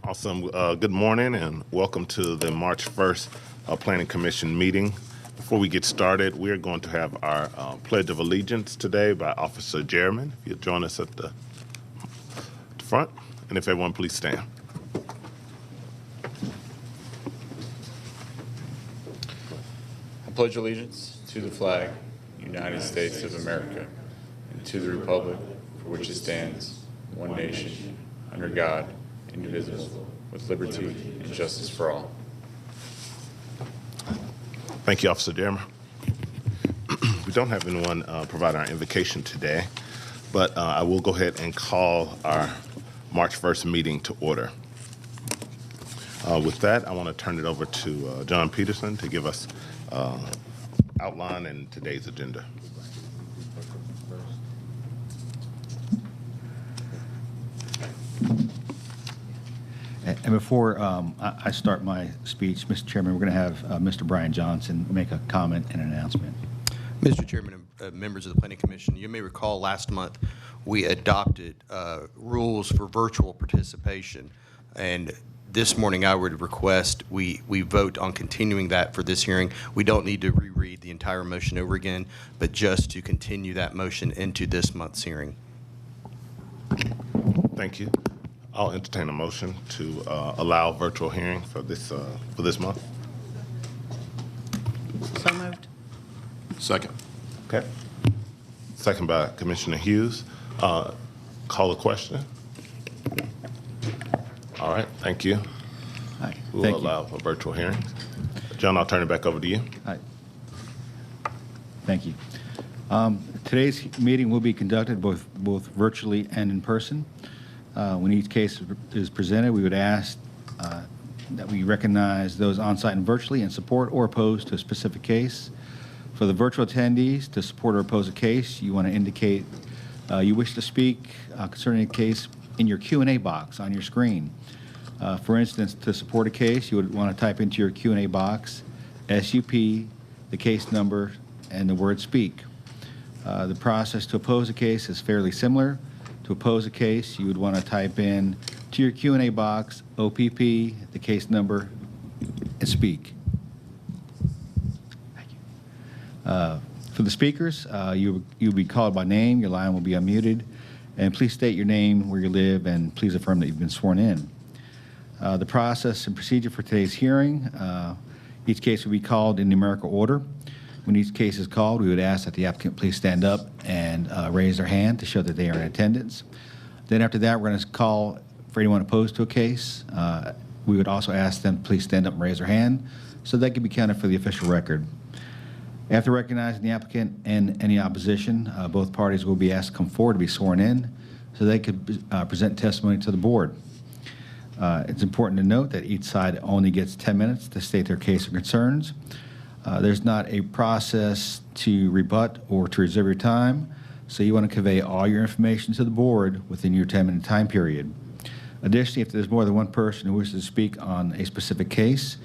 Awesome. Good morning and welcome to the March 1st Planning Commission meeting. Before we get started, we're going to have our Pledge of Allegiance today by Officer Jerriman. If you'll join us at the front, and if everyone please stand. I pledge allegiance to the flag, United States of America, and to the republic for which it stands, one nation, under God, indivisible, with liberty and justice for all. Thank you, Officer Jerriman. We don't have anyone provide our invocation today, but I will go ahead and call our March 1st meeting to order. With that, I want to turn it over to John Peterson to give us outline and today's agenda. And before I start my speech, Mr. Chairman, we're going to have Mr. Brian Johnson make a comment and an announcement. Mr. Chairman and members of the Planning Commission, you may recall last month we adopted rules for virtual participation, and this morning I would request we vote on continuing that for this hearing. We don't need to reread the entire motion over again, but just to continue that motion into this month's hearing. Thank you. I'll entertain a motion to allow virtual hearing for this month. So moved. Second. Okay. Second by Commissioner Hughes. Call a question. All right. Thank you. Hi. We'll Thank you. allow a virtual hearing. John, I'll turn it back over to you. Hi. Thank you. Today's meeting will be conducted both virtually and in person. When each case is presented, we would ask that we recognize those on-site and virtually in support or opposed to a specific case. For the virtual attendees, to support or oppose a case, you want to indicate you wish to speak concerning a case in your Q&A box on your screen. For instance, to support a case, you would want to type into your Q&A box SUP, the case number, and the word speak. The process to oppose a case is fairly similar. To oppose a case, you would want to type in to your Q&A box OPP, the case number, and speak. Thank you. For the speakers, you'll be called by name. Your line will be unmuted. And please state your name, where you live, and please affirm that you've been sworn in. The process and procedure for today's hearing, each case will be called in numerical order. When each case is called, we would ask that the applicant please stand up and raise their hand to show that they are in attendance. Then after that, we're going to call for anyone opposed to a case. We would also ask them to please stand up and raise their hand so that can be counted for the official record. After recognizing the applicant and any opposition, both parties will be asked to come forward to be sworn in so they could present testimony to the board. It's important to note that each side only gets 10 minutes to state their case or concerns. There's not a process to rebut or to reserve your time, so you want to convey all your information to the board within your 10-minute time period. Additionally, if there's more than one person who wishes to speak on a specific case,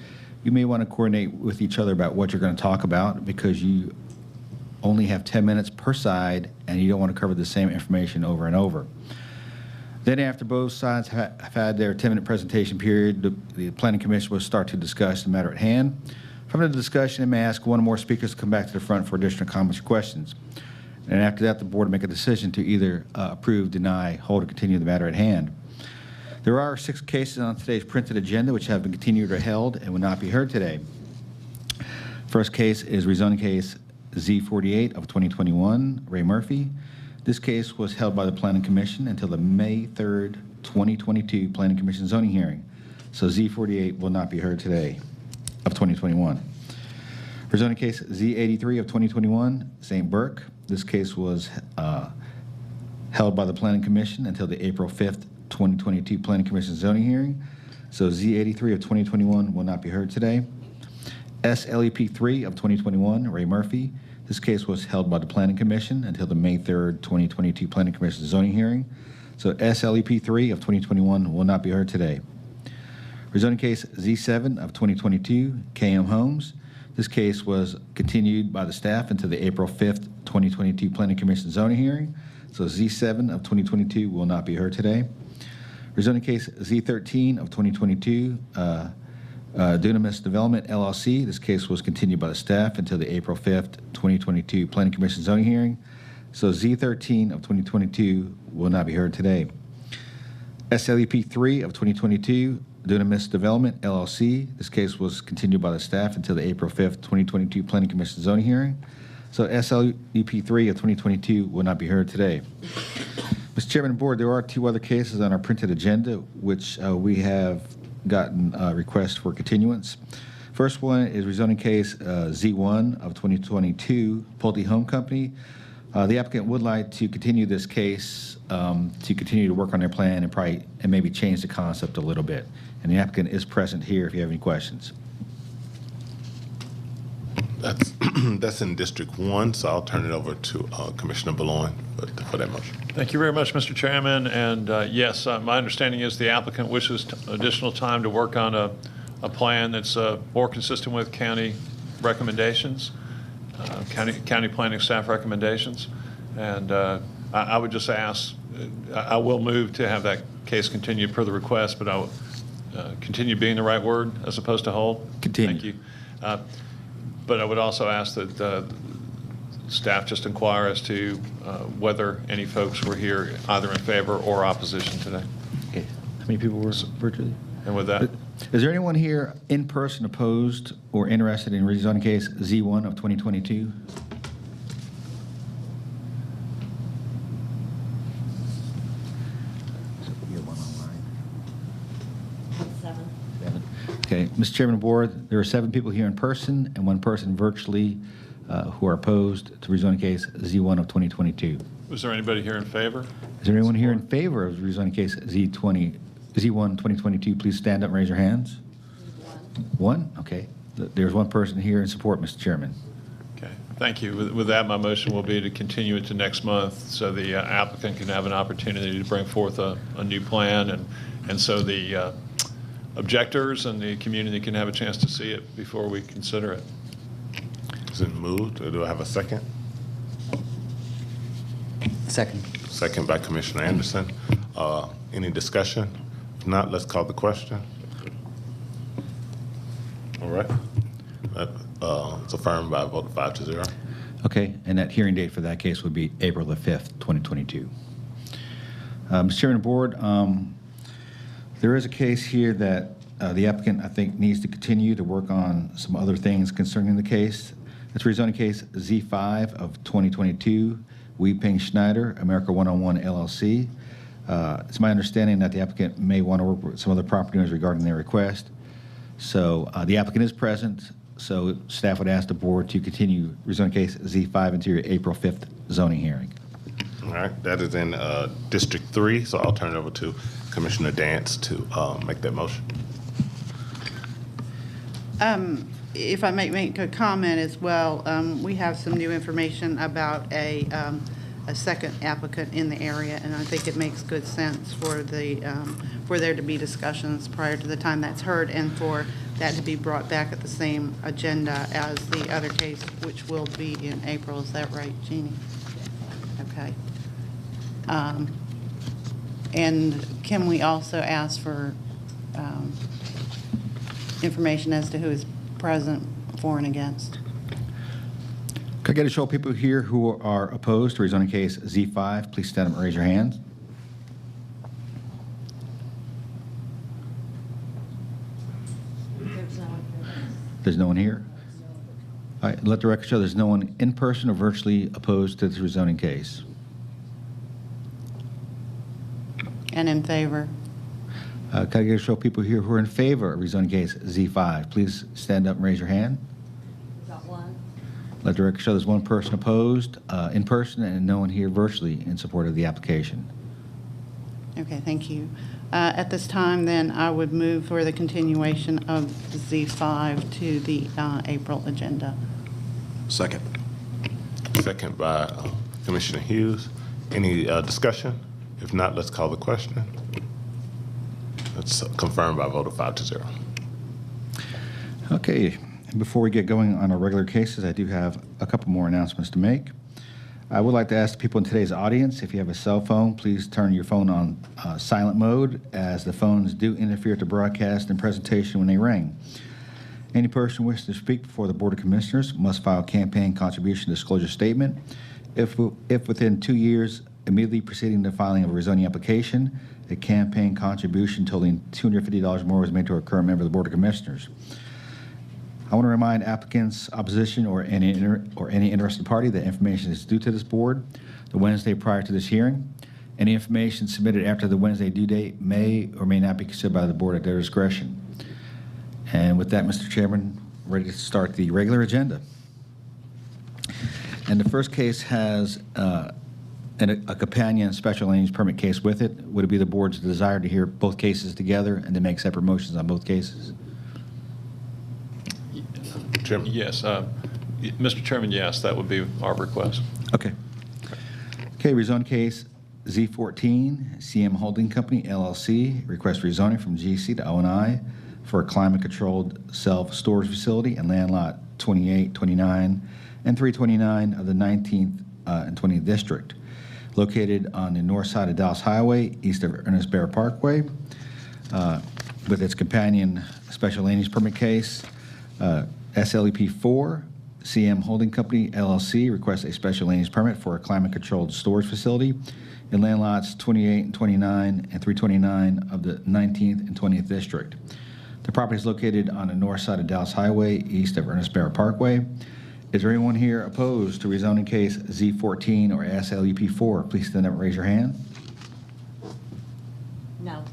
you may want to coordinate with each other about what you're going to talk about because you only have 10 minutes per side and you don't want to cover the same information over and over. Then after both sides have had their 10-minute presentation period, the Planning Commission will start to discuss the matter at hand. From the discussion, I may ask one or more speakers to come back to the front for additional comments or questions. And after that, the board will make a decision to either approve, deny, hold, or continue the matter at hand. There are 6 cases on today's printed agenda which have been continued or held and will not be heard today. First case is rezoning case Z48 of 2021, Ray Murphy. This case was held by the Planning Commission until the May 3rd, 2022 Planning Commission zoning hearing. So Z48 will not be heard today. Of 2021. For zoning case Z83 of 2021, St. Burke. This case was held by the Planning Commission until the April 5th, 2022 Planning Commission zoning hearing. So Z83 of 2021 will not be heard today. SLEP3 of 2021, Ray Murphy. This case was held by the Planning Commission until the May 3rd, 2022 Planning Commission zoning hearing. So SLEP3 of 2021 will not be heard today. Rezoning case Z7 of 2022, KM Homes. This case was continued by the staff until the April 5th, 2022 Planning Commission zoning hearing. So Z7 of 2022 will not be heard today. Rezoning case Z13 of 2022, Dunamis Development LLC. This case was continued by the staff until the April 5th, 2022 Planning Commission zoning hearing. So Z13 of 2022 will not be heard today. SLEP 3 of 2022, Dunamis Development LLC. This case was continued by the staff until the April 5th, 2022 Planning Commission zoning hearing. So SLEP 3 of 2022 will not be heard today. Mr. Chairman and Board, there are two other cases on our printed agenda which we have gotten requests for continuance. First one is rezoning case Z1 of 2022, Pulte Home Company. The applicant would like to continue this case to continue to work on their plan and maybe change the concept a little bit. And the applicant is present here if you have any questions. That's in District 1, so I'll turn it over to Commissioner Boulogne for that motion. Thank you very much, Mr. Chairman. And yes, my understanding is the applicant wishes additional time to work on a plan that's more consistent with county recommendations, county planning staff recommendations. And I would just ask, I will move to have that case continued per the request, but I will continue being the right word as opposed to hold. Continue. Thank you. But I would also ask that staff just inquire as to whether any folks were here either in favor or opposition today. Okay. How many people were virtually? And with that, Is there anyone here in person opposed or interested in rezoning case Z1 of 2022? Okay, Mr. Chairman of the Board, there are 7 people here in person and 1 person virtually who are opposed to rezoning case Z1 of 2022. was there anybody here in favor? Is there anyone here in favor of rezoning case Z1 2022? Please stand up and raise your hands. 1? Okay. There's 1 person here in support, Mr. Chairman. Okay, thank you. With that, my motion will be to continue it to next month so the applicant can have an opportunity to bring forth a new plan and so the objectors and the community can have a chance to see it before we consider it. Is it moved, or do I have a second? Second. Second by Commissioner Anderson. Any discussion? If not, let's call the question. All right. It's affirmed by a vote of 5-0. Okay, and that hearing date for that case would be April the 5th, 2022. Mr. Chairman of the Board, there is a case here that the applicant, I think, needs to continue to work on some other things concerning the case. It's rezoning case Z5 of 2022, Weeping Schneider, America 101 LLC. It's my understanding that the applicant may want to work with some other property owners regarding their request. So the applicant is present, so staff would ask the board to continue rezoning case Z5 into your April 5th zoning hearing. All right, that is in District 3, so I'll turn it over to Commissioner Dance to make that motion. If I may make a comment as well, we have some new information about a second applicant in the area, and I think it makes good sense for there to be discussions prior to the time that's heard, and for that to be brought back at the same agenda as the other case, which will be in April. Is that right, Jeannie? Okay. And can we also ask for information as to who is present, for and against? Could I get a show of people here who are opposed to rezoning case Z5? Please stand up and raise your hands. There's no one here? All right, let the record show there's no one in person or virtually opposed to this rezoning case. And in favor? Could I get a show of people here who are in favor of rezoning case Z5? Please stand up and raise your hand. Got one. Let the record show there's 1 person opposed in person and no one here virtually in support of the application. Okay, thank you. At this time, then, I would move for the continuation of Z5 to the April agenda. Second. Second by Commissioner Hughes. Any discussion? If not, let's call the question. That's confirmed by a vote of 5-0. Okay, and before we get going on our regular cases, I do have a couple more announcements to make. I would like to ask the people in today's audience, if you have a cell phone, please turn your phone on silent mode, as the phones do interfere with the broadcast and presentation when they ring. Any person wishing to speak before the Board of Commissioners must file a campaign contribution disclosure statement. If within 2 years immediately preceding the filing of a rezoning application, a campaign contribution totaling $250 more was made to a current member of the Board of Commissioners. I want to remind applicants, opposition, or any interested party that information is due to this board the Wednesday prior to this hearing. Any information submitted after the Wednesday due date may or may not be considered by the board at their discretion. And with that, Mr. Chairman, ready to start the regular agenda. And the first case has a companion special land use permit case with it. Would it be the board's desire to hear both cases together and to make separate motions on both cases? Chairman? Yes. Mr. Chairman, yes, that would be our request. Okay. Okay, rezone case Z14, CM Holding Company, LLC, request rezoning from GC to O&I for a climate-controlled self-storage facility and land lot 28, 29, and 329 of the 19th and 20th District, located on the north side of Dallas Highway, east of Ernest Bear Parkway, with its companion special land use permit case, SLEP 4, CM Holding Company, LLC, requests a special land use permit for a climate-controlled storage facility in land lots 28 and 29 and 329 of the 19th and 20th District. The property is located on the north side of Dallas Highway, east of Ernest Bear Parkway. Is there anyone here opposed to rezoning case Z14 or SLEP 4? Please stand up and raise your hand. No.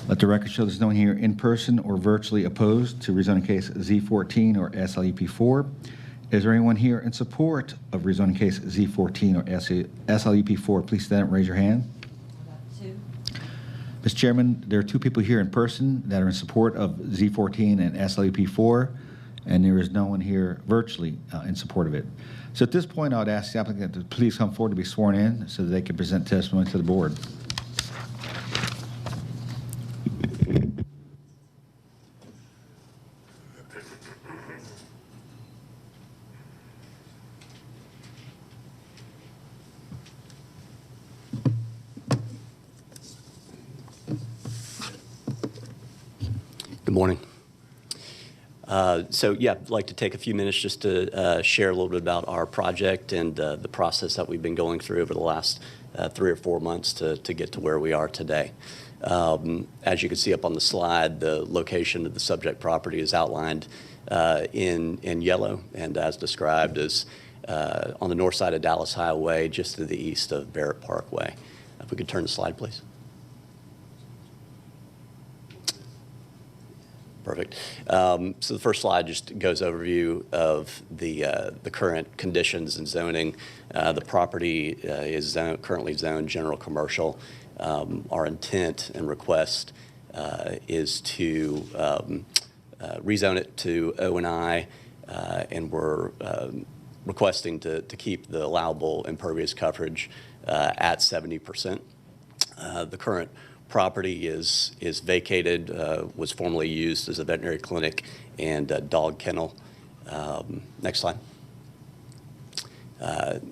Let the record show there's no one here in person or virtually opposed to rezoning case Z14 or SLEP 4. Is there anyone here in support of rezoning case Z14 or SLEP 4? Please stand up and raise your hand. Two. Mr. Chairman, there are 2 people here in person that are in support of Z14 and SLEP 4, and there is no one here virtually in support of it. So at this point, I would ask the applicant to please come forward to be sworn in so that they can present testimony to the board. Good morning. I'd like to take a few minutes just to share a little bit about our project and the process that we've been going through over the last 3 or 4 months to get to where we are today. As you can see up on the slide, the location of the subject property is outlined in yellow, and as described is on the north side of Dallas Highway, just to the east of Barrett Parkway. If we could turn the slide, please. Perfect. So the first slide just goes overview of the current conditions and zoning. The property is currently zoned general commercial. Our intent and request is to rezone it to O&I, and we're requesting to keep the allowable impervious coverage at 70%. The current property is vacated, was formerly used as a veterinary clinic and a dog kennel. Next slide.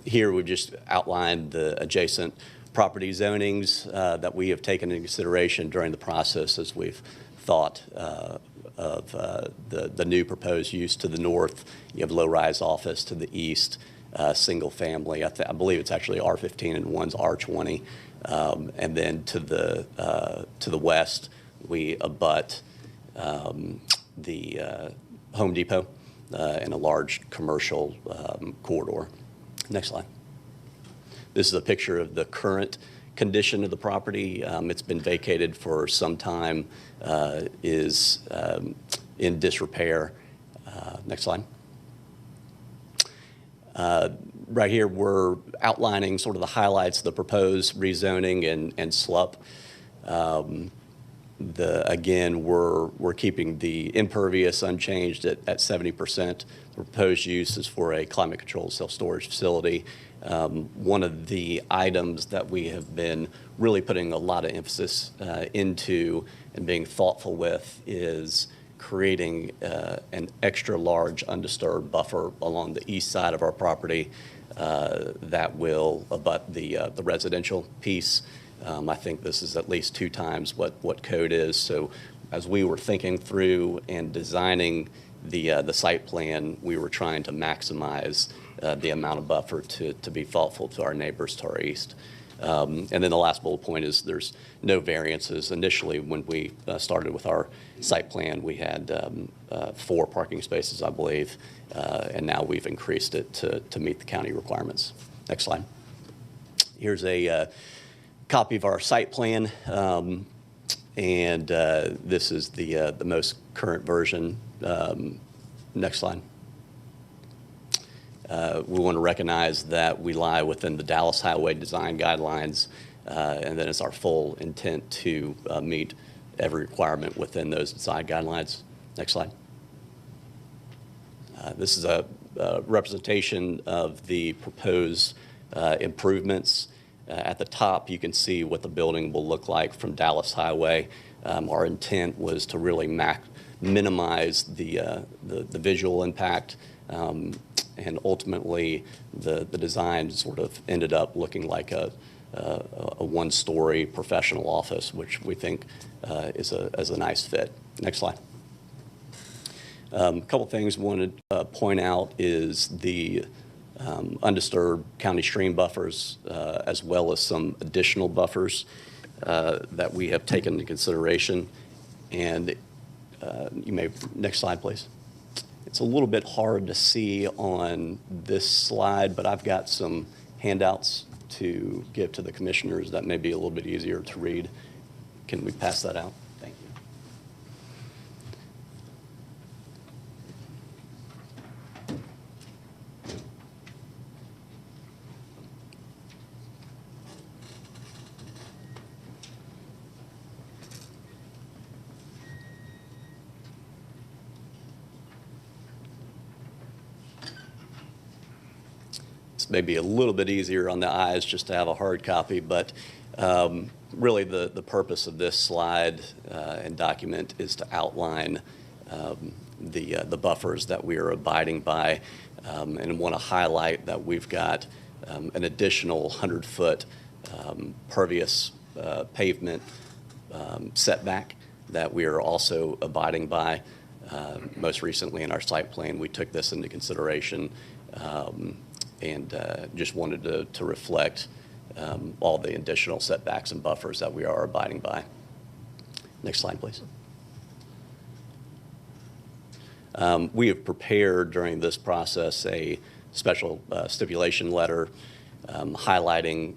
Here we've just outlined the adjacent property zonings that we have taken into consideration during the process as we've thought of the new proposed use. To the north, you have low-rise office. To the east, single family. I believe it's actually R15 and one's R20. And then to the west, we abut the Home Depot and a large commercial corridor. Next slide. This is a picture of the current condition of the property. It's been vacated for some time, is in disrepair. Next slide. Right here, we're outlining sort of the highlights of the proposed rezoning and SLUP. Again, we're keeping the impervious unchanged at 70%. The proposed use is for a climate-controlled self-storage facility. One of the items that we have been really putting a lot of emphasis into and being thoughtful with is creating an extra large undisturbed buffer along the east side of our property. that will abut the residential piece. I think this is at least 2 times what code is. So as we were thinking through and designing the site plan, we were trying to maximize the amount of buffer to be thoughtful to our neighbors to our east. And then the last bullet point is there's no variances. Initially, when we started with our site plan, we had 4 parking spaces, I believe, and now we've increased it to meet the county requirements. Next slide. Here's a copy of our site plan, and this is the most current version. Next slide. We want to recognize that we lie within the Dallas Highway Design Guidelines, and then it's our full intent to meet every requirement within those design guidelines. Next slide. This is a representation of the proposed improvements. At the top, you can see what the building will look like from Dallas Highway. Our intent was to really minimize the visual impact, and ultimately the design sort of ended up looking like a 1-story professional office, which we think is a nice fit. Next slide. A couple things I wanted to point out is the undisturbed county stream buffers, as well as some additional buffers that we have taken into consideration. And next slide, please. It's a little bit hard to see on this slide, but I've got some handouts to give to the commissioners that may be a little bit easier to read. Can we pass that out? Thank you. Maybe a little bit easier on the eyes just to have a hard copy, but really the purpose of this slide and document is to outline the buffers that we are abiding by, and want to highlight that we've got an additional 100-foot pervious pavement setback that we are also abiding by. Most recently in our site plan, we took this into consideration, and just wanted to reflect all the additional setbacks and buffers that we are abiding by. Next slide, please. We have prepared during this process a special stipulation letter highlighting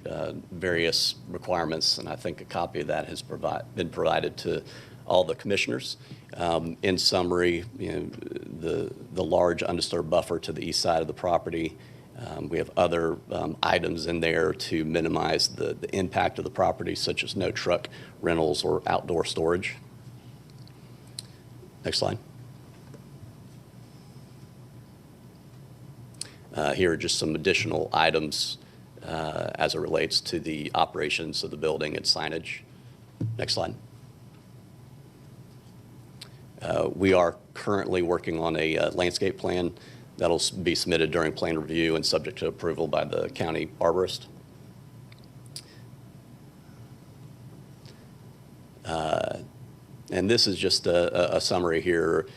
various requirements, and I think a copy of that has been provided to all the commissioners. In summary, the large undisturbed buffer to the east side of the property. We have other items in there to minimize the impact of the property, such as no truck rentals or outdoor storage. Next slide. Here are just some additional items as it relates to the operations of the building and signage. Next slide. We are currently working on a landscape plan that'll be submitted during plan review and subject to approval by the county arborist. And this is just a summary here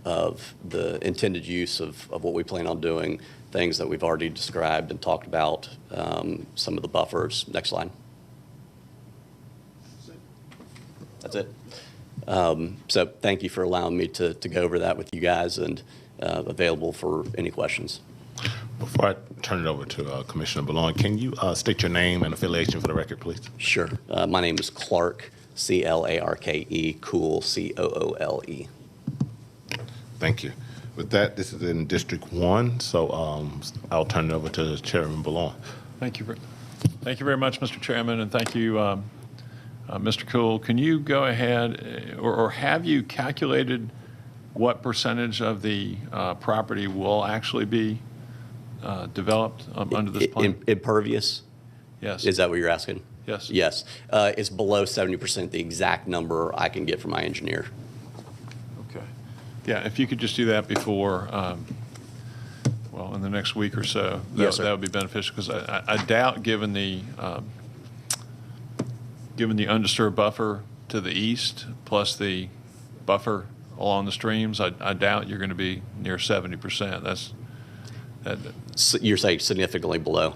of the intended use of what we plan on doing, things that we've already described and talked about, some of the buffers. Next slide. That's it. So thank you for allowing me to go over that with you guys, and available for any questions. Before I turn it over to Commissioner Ballon, can you state your name and affiliation for the record, please? Sure. My name is Clarke, C-L-A-R-K-E, Cool, C-O-O-L-E. Thank you. With that, this is in District 1, so I'll turn it over to Chairman Ballon. Thank you very much, Mr. Chairman, and thank you, Mr. Cool. Can you go ahead, or have you calculated what percentage of the property will actually be developed under this plan? Impervious? Yes. Is that what you're asking? Yes. Yes. It's below 70%, the exact number I can get from my engineer. Okay. Yeah, if you could just do that before, well, in the next week or so. Yes, sir. That would be beneficial, because I doubt, given the undisturbed buffer to the east, plus the buffer along the streams, I doubt you're going to be near 70%. So you're saying significantly below?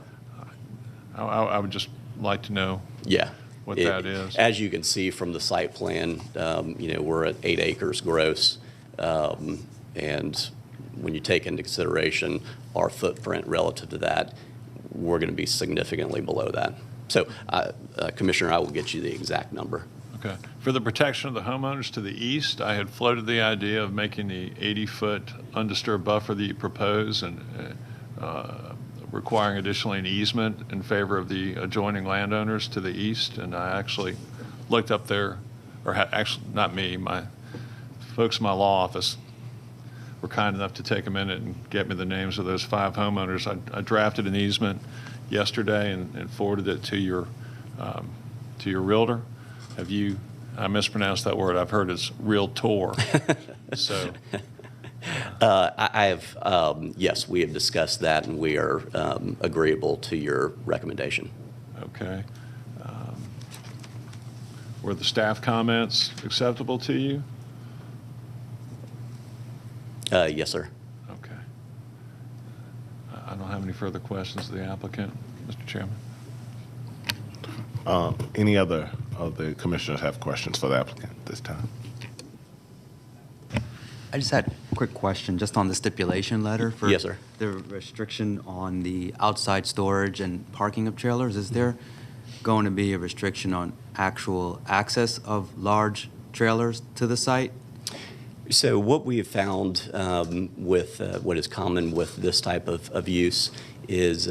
I would just like to know Yeah. what that is. As you can see from the site plan, we're at 8 acres gross. And when you take into consideration our footprint relative to that, we're going to be significantly below that. So, Commissioner, I will get you the exact number. Okay. For the protection of the homeowners to the east, I had floated the idea of making the 80-foot undisturbed buffer that you propose and requiring additionally an easement in favor of the adjoining landowners to the east. And I actually looked up there, actually not me, my folks in my law office were kind enough to take a minute and get me the names of those 5 homeowners. I drafted an easement yesterday and forwarded it to your realtor. Have you? I mispronounced that word. I've heard it's realtor. So. I have, yes, we have discussed that, and we are agreeable to your recommendation. Okay. Were the staff comments acceptable to you? Yes, sir. Okay. I don't have any further questions of the applicant, Mr. Chairman. Any other of the commissioners have questions for the applicant this time? I just had a quick question, just on the stipulation letter for Yes, sir. the restriction on the outside storage and parking of trailers. Is there going to be a restriction on actual access of large trailers to the site? So what we have found with what is common with this type of use is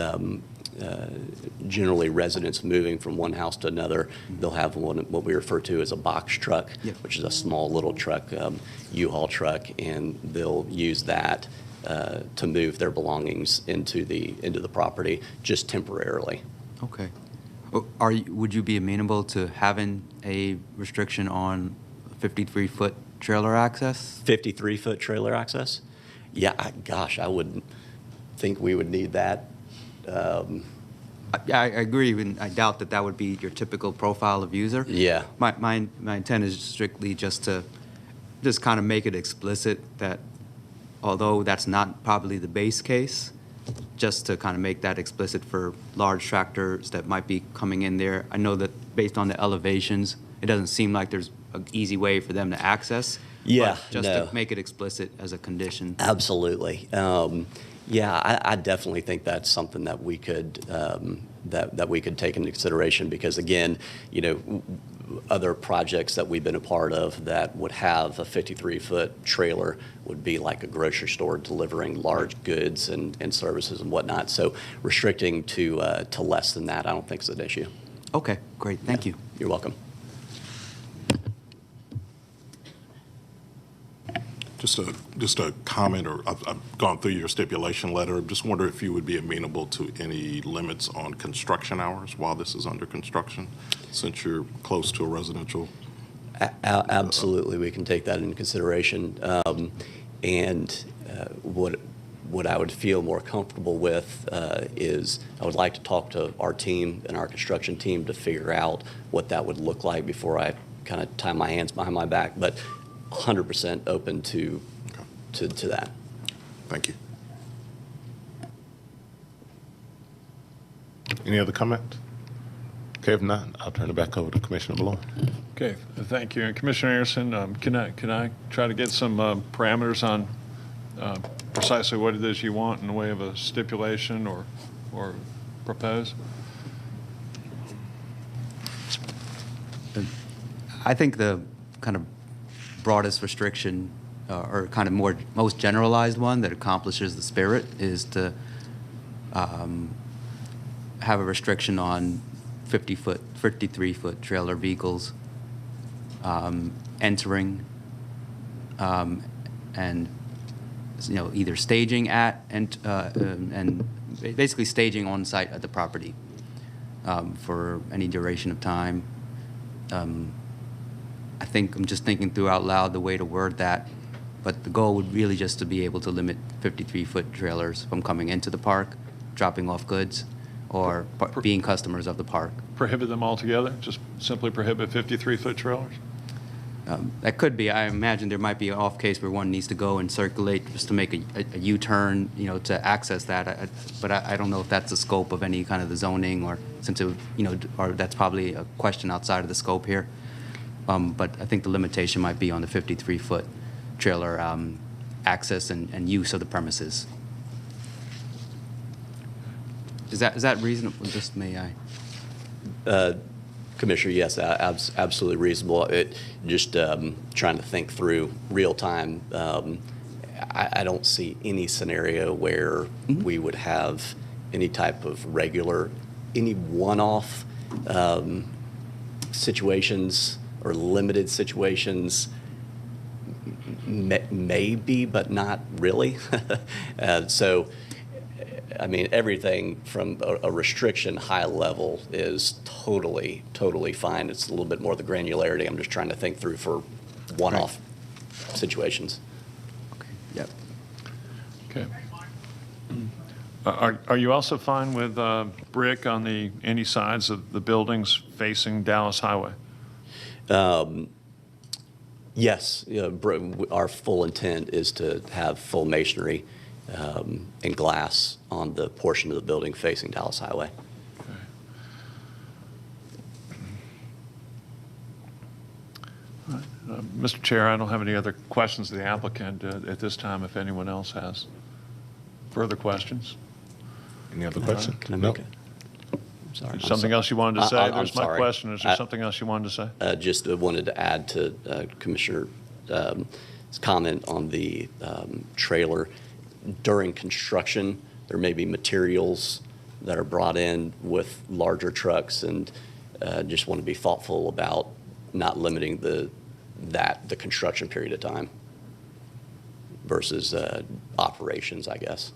generally residents moving from one house to another. They'll have what we refer to as a box truck, Yep. which is a small little truck, U-Haul truck, and they'll use that to move their belongings into the property just temporarily. Okay. Would you be amenable to having a restriction on 53-foot trailer access? 53-foot trailer access? Yeah, gosh, I wouldn't think we would need that. I agree, and I doubt that would be your typical profile of user. Yeah. My intent is strictly just to kind of make it explicit that although that's not probably the base case, just to kind of make that explicit for large tractors that might be coming in there. I know that based on the elevations, it doesn't seem like there's an easy way for them to access. Yeah, but just no. to make it explicit as a condition. Absolutely. Yeah, I definitely think that's something that we could that we could take into consideration because again, other projects that we've been a part of that would have a 53-foot trailer would be like a grocery store delivering large goods and services and whatnot. So restricting to less than that, I don't think is an issue. Okay, great. Thank you. You're welcome. Just a comment, or I've gone through your stipulation letter. Just wonder if you would be amenable to any limits on construction hours while this is under construction, since you're close to a residential. Absolutely, we can take that into consideration. What I would feel more comfortable with is I would like to talk to our team and our construction team to figure out what that would look like before I kind of tie my hands behind my back. But 100% open to that. Thank you. Any other comment? Okay, if not, I'll turn it back over to Commissioner Malone. Okay, thank you. And Commissioner Anderson, can I try to get some parameters on precisely what it is you want in the way of a stipulation or propose? I think the kind of broadest restriction or kind of most generalized one that accomplishes the spirit is to have a restriction on 53-foot trailer vehicles entering and either staging at and basically staging on site at the property for any duration of time. I think I'm just thinking through out loud the way to word that But the goal would really just to be able to limit 53-foot trailers from coming into the park, dropping off goods, or being customers of the park. Prohibit them altogether? Just simply prohibit 53-foot trailers? That could be. I imagine there might be an off case where one needs to go and circulate just to make a U-turn, you know, to access that. But I don't know if that's the scope of any kind of the zoning, or since it, you know, or that's probably a question outside of the scope here. But I think the limitation might be on the 53-foot trailer access and use of the premises. Is that reasonable? Just may I? Commissioner, yes, absolutely reasonable. Just trying to think through real time, I don't see any scenario where we would have any type of regular, any one-off situations or limited situations. Maybe, but not really. So, I mean, everything from a restriction high level is totally fine. It's a little bit more the granularity. I'm just trying to think through for one-off situations. Yep. Okay. Are you also fine with brick on any sides of the buildings facing Dallas Highway? Yes, our full intent is to have full masonry and glass on the portion of the building facing Dallas Highway. Mr. Chair, I don't have any other questions of the applicant at this time, if anyone else has further questions. Any other questions? Can I No. make it? Sorry. Something else you wanted to say? I'm There's my sorry. question. Is there something else you wanted to say? Just wanted to add to Commissioner's comment on the trailer. During construction, there may be materials that are brought in with larger trucks, and just want to be thoughtful about not limiting the construction period of time versus operations, I guess.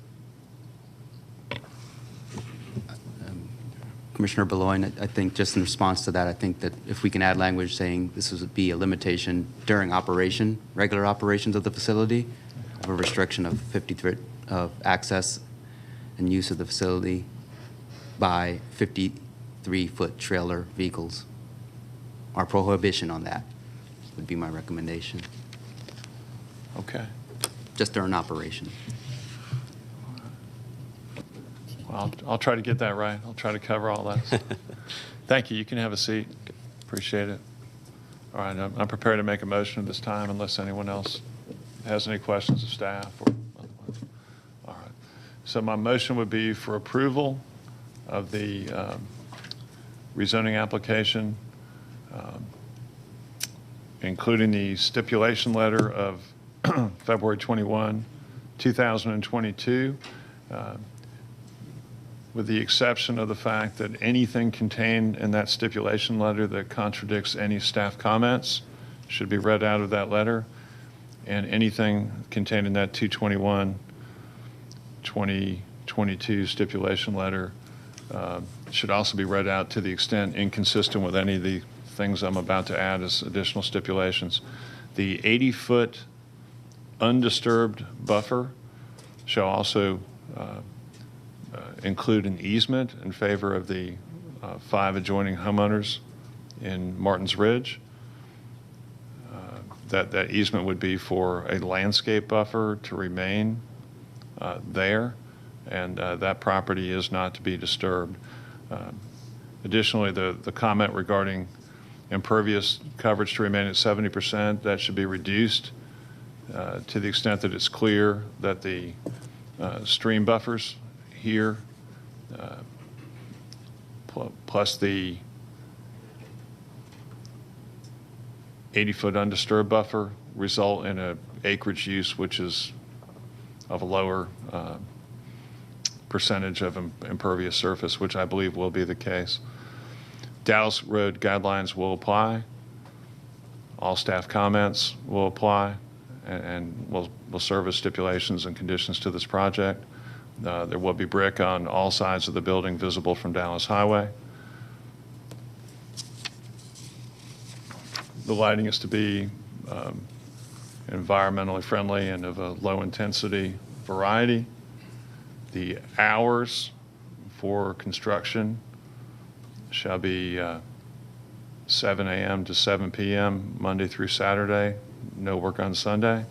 Commissioner Beloin, I think just in response to that, I think that if we can add language saying this would be a limitation during operation, regular operations of the facility, of a restriction of 53 of access and use of the facility by 53-foot trailer vehicles, or prohibition on that would be my recommendation, Okay. just during operation. Well, I'll try to get that right. I'll try to cover all that. Thank you. You can have a seat. Appreciate it. All right, I'm prepared to make a motion at this time unless anyone else has any questions of staff or otherwise. All right. So my motion would be for approval of the rezoning application, including the stipulation letter of February 21, 2022, with the exception of the fact that anything contained in that stipulation letter that contradicts any staff comments should be read out of that letter, and anything contained in that 2/21/2022 stipulation letter should also be read out to the extent inconsistent with any of the things I'm about to add as additional stipulations. The 80-foot undisturbed buffer shall also include an easement in favor of the 5 adjoining homeowners in Martins Ridge. That easement would be for a landscape buffer to remain there, and that property is not to be disturbed. Additionally, the comment regarding impervious coverage to remain at 70%, that should be reduced to the extent that it's clear that the stream buffers here, plus the 80-foot undisturbed buffer, result in a acreage use which is of a lower percentage of impervious surface, which I believe will be the case. Dallas Road guidelines will apply. All staff comments will apply and will serve as stipulations and conditions to this project. There will be brick on all sides of the building visible from Dallas Highway. The lighting is to be environmentally friendly and of a low-intensity variety. The hours for construction shall be 7 a.m. to 7 p.m., Monday through Saturday, no work on Sunday.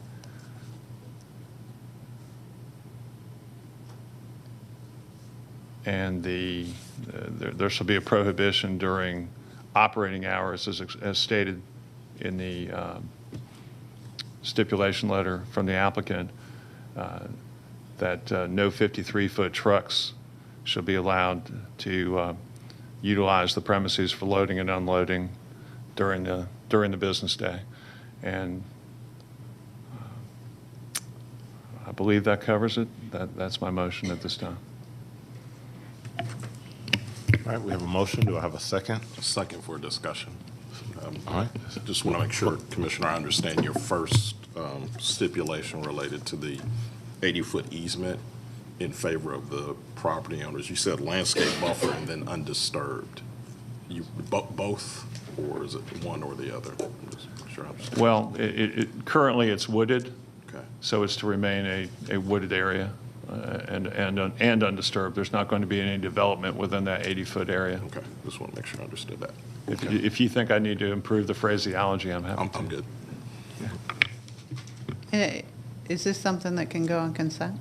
And there shall be a prohibition during operating hours as stated in the stipulation letter from the applicant that no 53-foot trucks shall be allowed to utilize the premises for loading and unloading during the business day. And I believe that covers it. That's my motion at this time. All right, we have a motion. Do I have a second? A second for discussion. All right. Just want to make sure, Commissioner, I understand your first stipulation related to the 80-foot easement in favor of the property owners. You said landscape buffer and then undisturbed. You both, or is it one or the other? I'm just sure I understand. Well, currently it's wooded, Okay. so it's to remain a wooded area and undisturbed. There's not going to be any development within that 80-foot area. Okay. Just want to make sure I understood that. If you think I need to improve the phraseology, I'm happy to. I'm good. Is this something that can go on consent?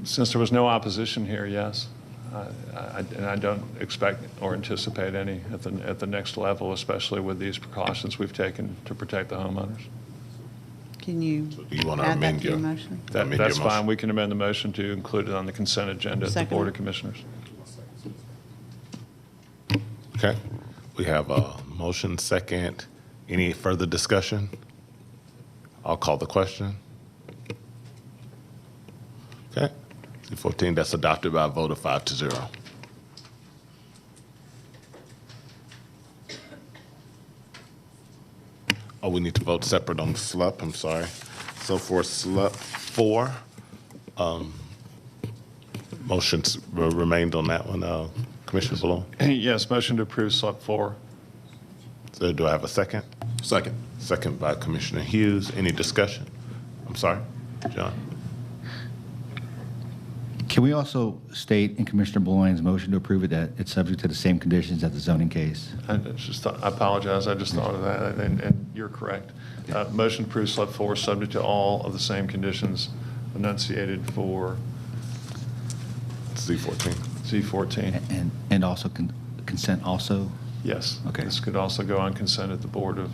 Since there was no opposition here, yes. And I don't expect or anticipate any at the next level, especially with these precautions we've taken to protect the homeowners. Can you Do you want to add that amend to your your motion? amend your That's motion? fine. We can amend the motion to include it on the consent agenda at the Second. Board of Commissioners. Okay. We have a motion, second. Any further discussion? I'll call the question. Okay. C-14, that's adopted by a vote of 5-0. Oh, we need to vote separate on SLUP, I'm sorry. So for SLUP 4, motions remained on that one, Commissioner Bloom. Yes, motion to approve SLUP 4. So do I have a second? Second. Second by Commissioner Hughes. Any discussion? I'm sorry, John. Can we also state in Commissioner Bloin's motion to approve it that it's subject to the same conditions as the zoning case? I apologize, I just thought of that, and you're correct. Motion to approve SLUP 4, subject to all of the same conditions enunciated for C-14. C-14. And also consent also? Yes. Okay. This could also go on consent at the Board of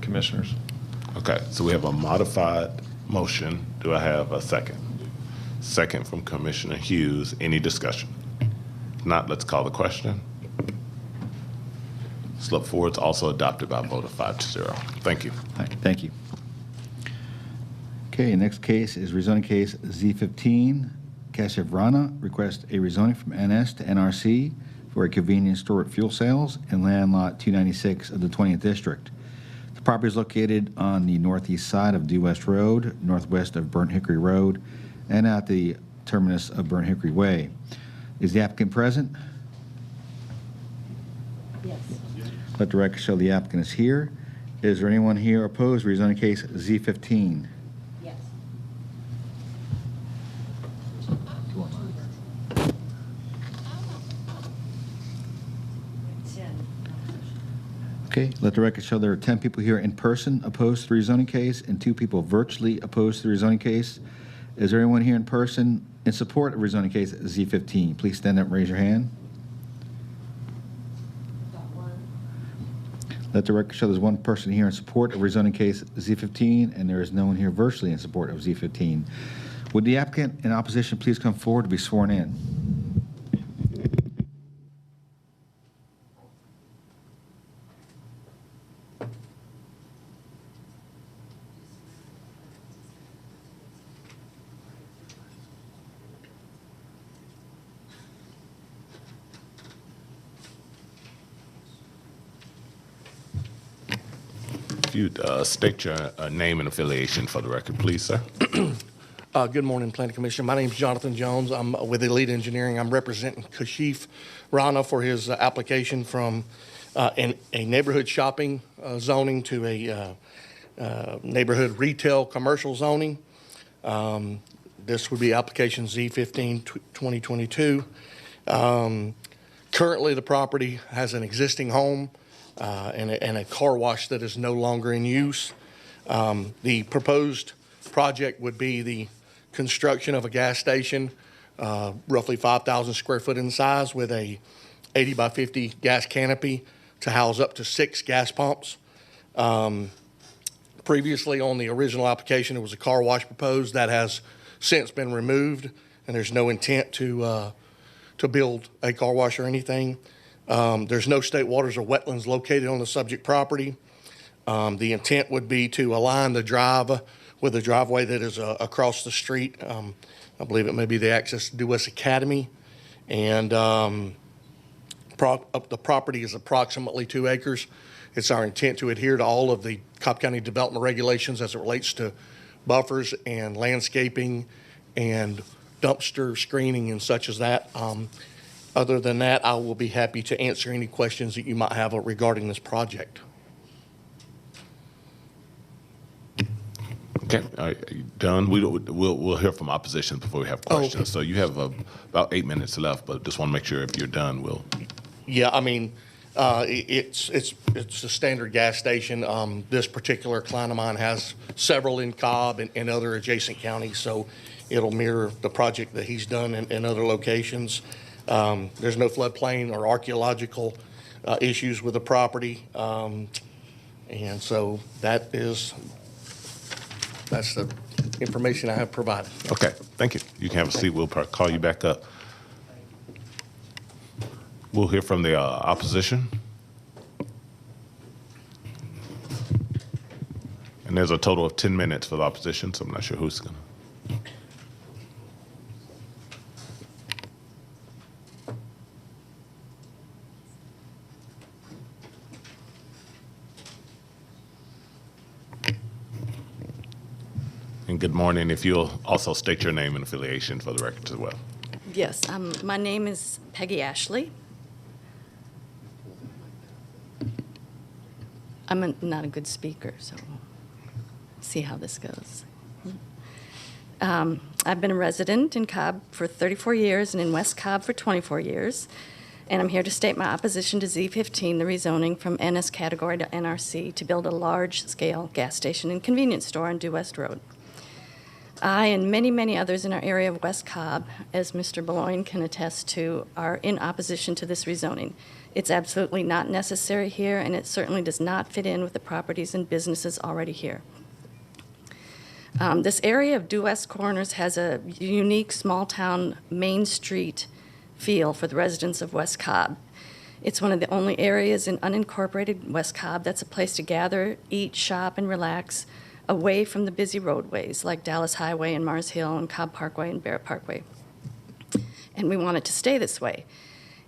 Commissioners. Okay, so we have a modified motion. Do I have a second? Second from Commissioner Hughes. Any discussion? If not, let's call the question. SLUP 4 is also adopted by a vote of 5-0. Thank you. All right, thank you. Okay, next case is rezoning case Z15. Kashev Rana requests a rezoning from NS to NRC for a convenience store at fuel sales in land lot 296 of the 20th District. The property is located on the northeast side of Due West Road, northwest of Burnt Hickory Road, and at the terminus of Burnt Hickory Way. Is the applicant present? Yes. Let the record show the applicant is here. Is there anyone here opposed to rezoning case Z15? Yes. Okay, let the record show there are 10 people here in person opposed to the rezoning case and 2 people virtually opposed to the rezoning case. Is there anyone here in person in support of rezoning case Z15? Please stand up and raise your hand. Let the record show there's one person here in support of rezoning case Z15, and there is no one here virtually in support of Z15. Would the applicant in opposition please come forward to be sworn in? If you'd state your name and affiliation for the record, please, sir. Good morning, Planning Commission. My name is Jonathan Jones. I'm with Elite Engineering. I'm representing Kashif Rana for his application from a neighborhood shopping zoning to a neighborhood retail commercial zoning. This would be application Z15 2022. Currently, the property has an existing home and a car wash that is no longer in use. The proposed project would be the construction of a gas station, roughly 5,000 square foot in size, with a 80 by 50 gas canopy to house up to 6 gas pumps. Previously, on the original application, there was a car wash proposed that has since been removed, and there's no intent to build a car wash or anything. There's no state waters or wetlands located on the subject property. The intent would be to align the drive with the driveway that is across the street. I believe it may be the access to Due West Academy. And the property is approximately 2 acres. It's our intent to adhere to all of the Cobb County development regulations as it relates to buffers and landscaping and dumpster screening and such as that. Other than that, I will be happy to answer any questions that you might have regarding this project. Okay, are you done? We'll hear from opposition before we have questions. okay. So you have about 8 minutes left, but just want to make sure if you're done, we'll. Yeah, I mean, it's a standard gas station. This particular client of mine has several in Cobb and other adjacent counties, so it'll mirror the project that he's done in other locations. There's no floodplain or archaeological issues with the property, and so that's the information I have provided. Okay, thank you. You can have a seat. We'll probably call you back up. We'll hear from the opposition. And there's a total of 10 minutes for the opposition, so I'm not sure who's going to. And good morning. If you'll also state your name and affiliation for the record as well. Yes, my name is Peggy Ashley. I'm not a good speaker, so we'll see how this goes. I've been a resident in Cobb for 34 years and in West Cobb for 24 years, and I'm here to state my opposition to Z15, the rezoning from NS category to NRC to build a large-scale gas station and convenience store on Due West Road. I and many, many others in our area of West Cobb, as Mr. Boulogne can attest to, are in opposition to this rezoning. It's absolutely not necessary here, and it certainly does not fit in with the properties and businesses already here. This area of Due West Corners has a unique small-town Main Street feel for the residents of West Cobb. It's one of the only areas in unincorporated West Cobb that's a place to gather, eat, shop, and relax, away from the busy roadways like Dallas Highway and Mars Hill and Cobb Parkway and Barrett Parkway. And we want it to stay this way.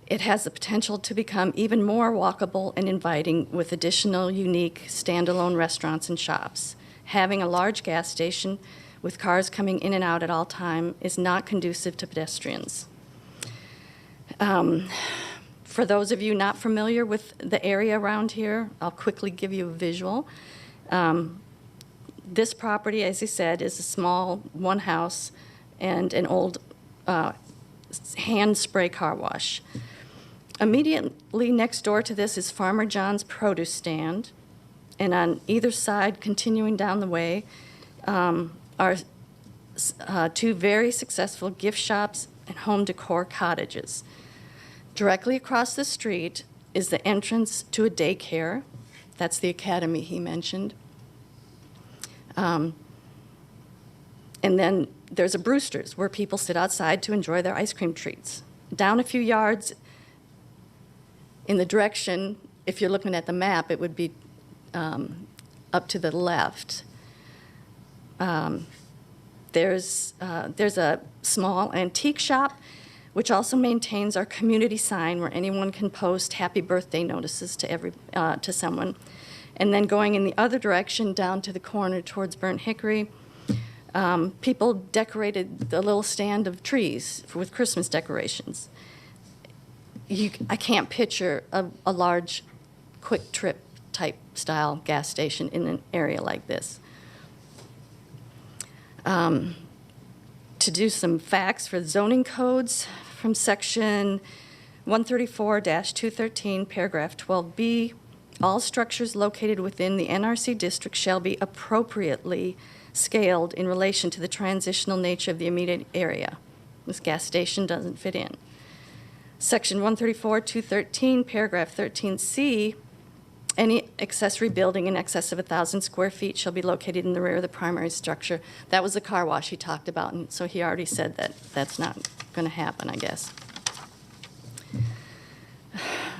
It has the potential to become even more walkable and inviting with additional unique standalone restaurants and shops. Having a large gas station with cars coming in and out at all time is not conducive to pedestrians. For those of you not familiar with the area around here, I'll quickly give you a visual. This property, as I said, is a small one house and an old hand spray car wash. Immediately next door to this is Farmer John's produce stand, and on either side, continuing down the way, are 2 very successful gift shops and home decor cottages. Directly across the street is the entrance to a daycare. That's the academy he mentioned. And then there's a Brewster's where people sit outside to enjoy their ice cream treats. Down a few yards in the direction, if you're looking at the map, it would be up to the left. There's a small antique shop, which also maintains our community sign where anyone can post happy birthday notices to someone. And then going in the other direction, down to the corner towards Burnt Hickory, people decorated the little stand of trees with Christmas decorations. I can't picture a large quick trip type style gas station in an area like this. To do some facts for zoning codes from section 134-213, paragraph 12B, all structures located within the NRC district shall be appropriately scaled in relation to the transitional nature of the immediate area. This gas station doesn't fit in. Section 134-213, paragraph 13C, any accessory building in excess of 1,000 square feet shall be located in the rear of the primary structure. That was the car wash he talked about, and so he already said that that's not going to happen, I guess.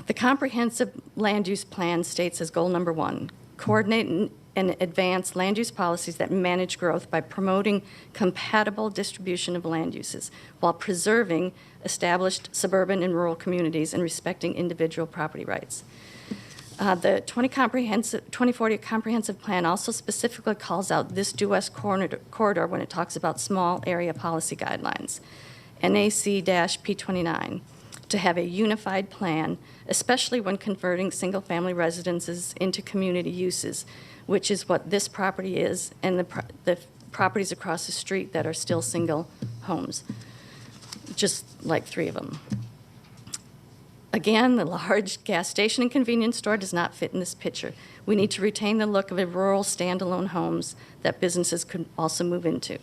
The comprehensive land use plan states as goal number 1, coordinate and advance land use policies that manage growth by promoting compatible distribution of land uses while preserving established suburban and rural communities and respecting individual property rights. The 2040 Comprehensive Plan also specifically calls out this due west corridor when it talks about small area policy guidelines, NAC-P29, to have a unified plan, especially when converting single-family residences into community uses, which is what this property is, and the properties across the street that are still single homes, just like 3 of them. Again, the large gas station and convenience store does not fit in this picture. We need to retain the look of a rural standalone homes that businesses could also move into.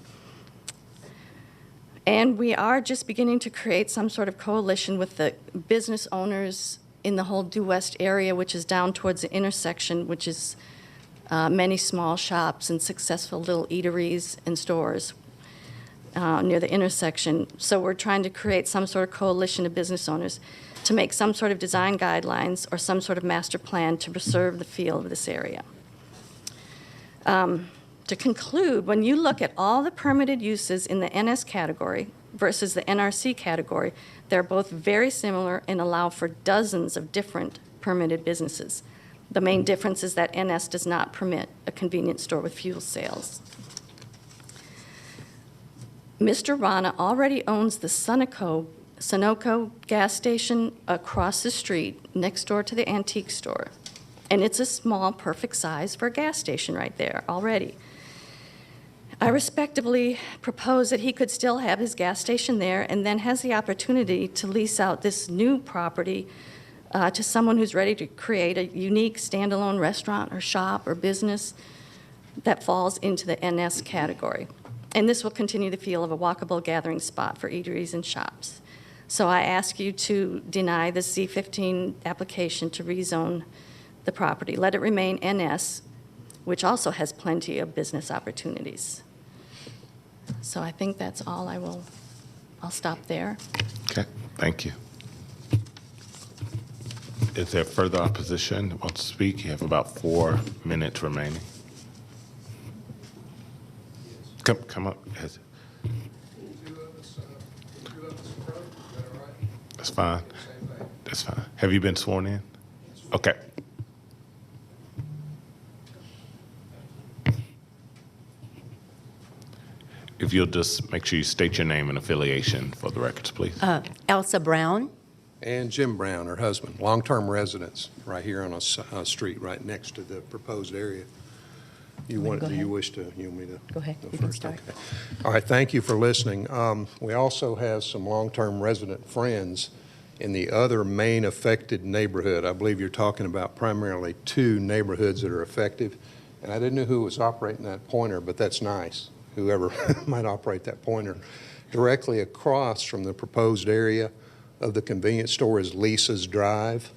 And we are just beginning to create some sort of coalition with the business owners in the whole due west area, which is down towards the intersection, which is many small shops and successful little eateries and stores near the intersection. So we're trying to create some sort of coalition of business owners to make some sort of design guidelines or some sort of master plan to preserve the feel of this area. To conclude, when you look at all the permitted uses in the NS category versus the NRC category, they're both very similar and allow for dozens of different permitted businesses. The main difference is that NS does not permit a convenience store with fuel sales. Mr. Rana already owns the Sunoco gas station across the street next door to the antique store. And it's a small, perfect size for a gas station right there already. I respectably propose that he could still have his gas station there and then has the opportunity to lease out this new property to someone who's ready to create a unique standalone restaurant or shop or business that falls into the NS category. And this will continue the feel of a walkable gathering spot for eateries and shops. So I ask you to deny the C-15 application to rezone the property. Let it remain NS, which also has plenty of business opportunities. So I think that's all I'll stop there. Okay, thank you. Is there further opposition that wants to speak? You have about 4 minutes remaining. Come up. That's fine. That's fine. Have you been sworn in? Okay. If you'll just make sure you state your name and affiliation for the records, please. Elsa Brown. And Jim Brown, her husband, long-term residents right here on a street right next to the proposed area. Do you want me to Go ahead. go You can first? start. Okay. All right, thank you for listening. We also have some long-term resident friends in the other main affected neighborhood. I believe you're talking about primarily 2 neighborhoods that are affected. And I didn't know who was operating that pointer, but that's nice, whoever might operate that pointer. Directly across from the proposed area of the convenience store is Lisa's Drive.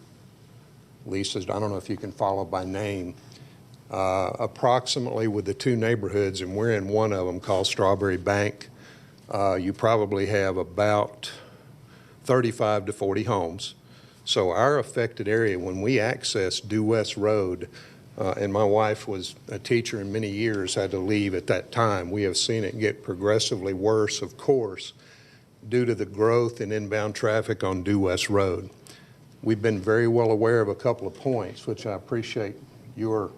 Lisa's, I don't know if you can follow by name. Approximately with the 2 neighborhoods, and we're in one of them called Strawberry Bank, you probably have about 35 to 40 homes. So our affected area, when we access Due West Road, and my wife was a teacher in many years, had to leave at that time, we have seen it get progressively worse, of course, due to the growth in inbound traffic on Due West Road. We've been very well aware of a couple of points, which I appreciate your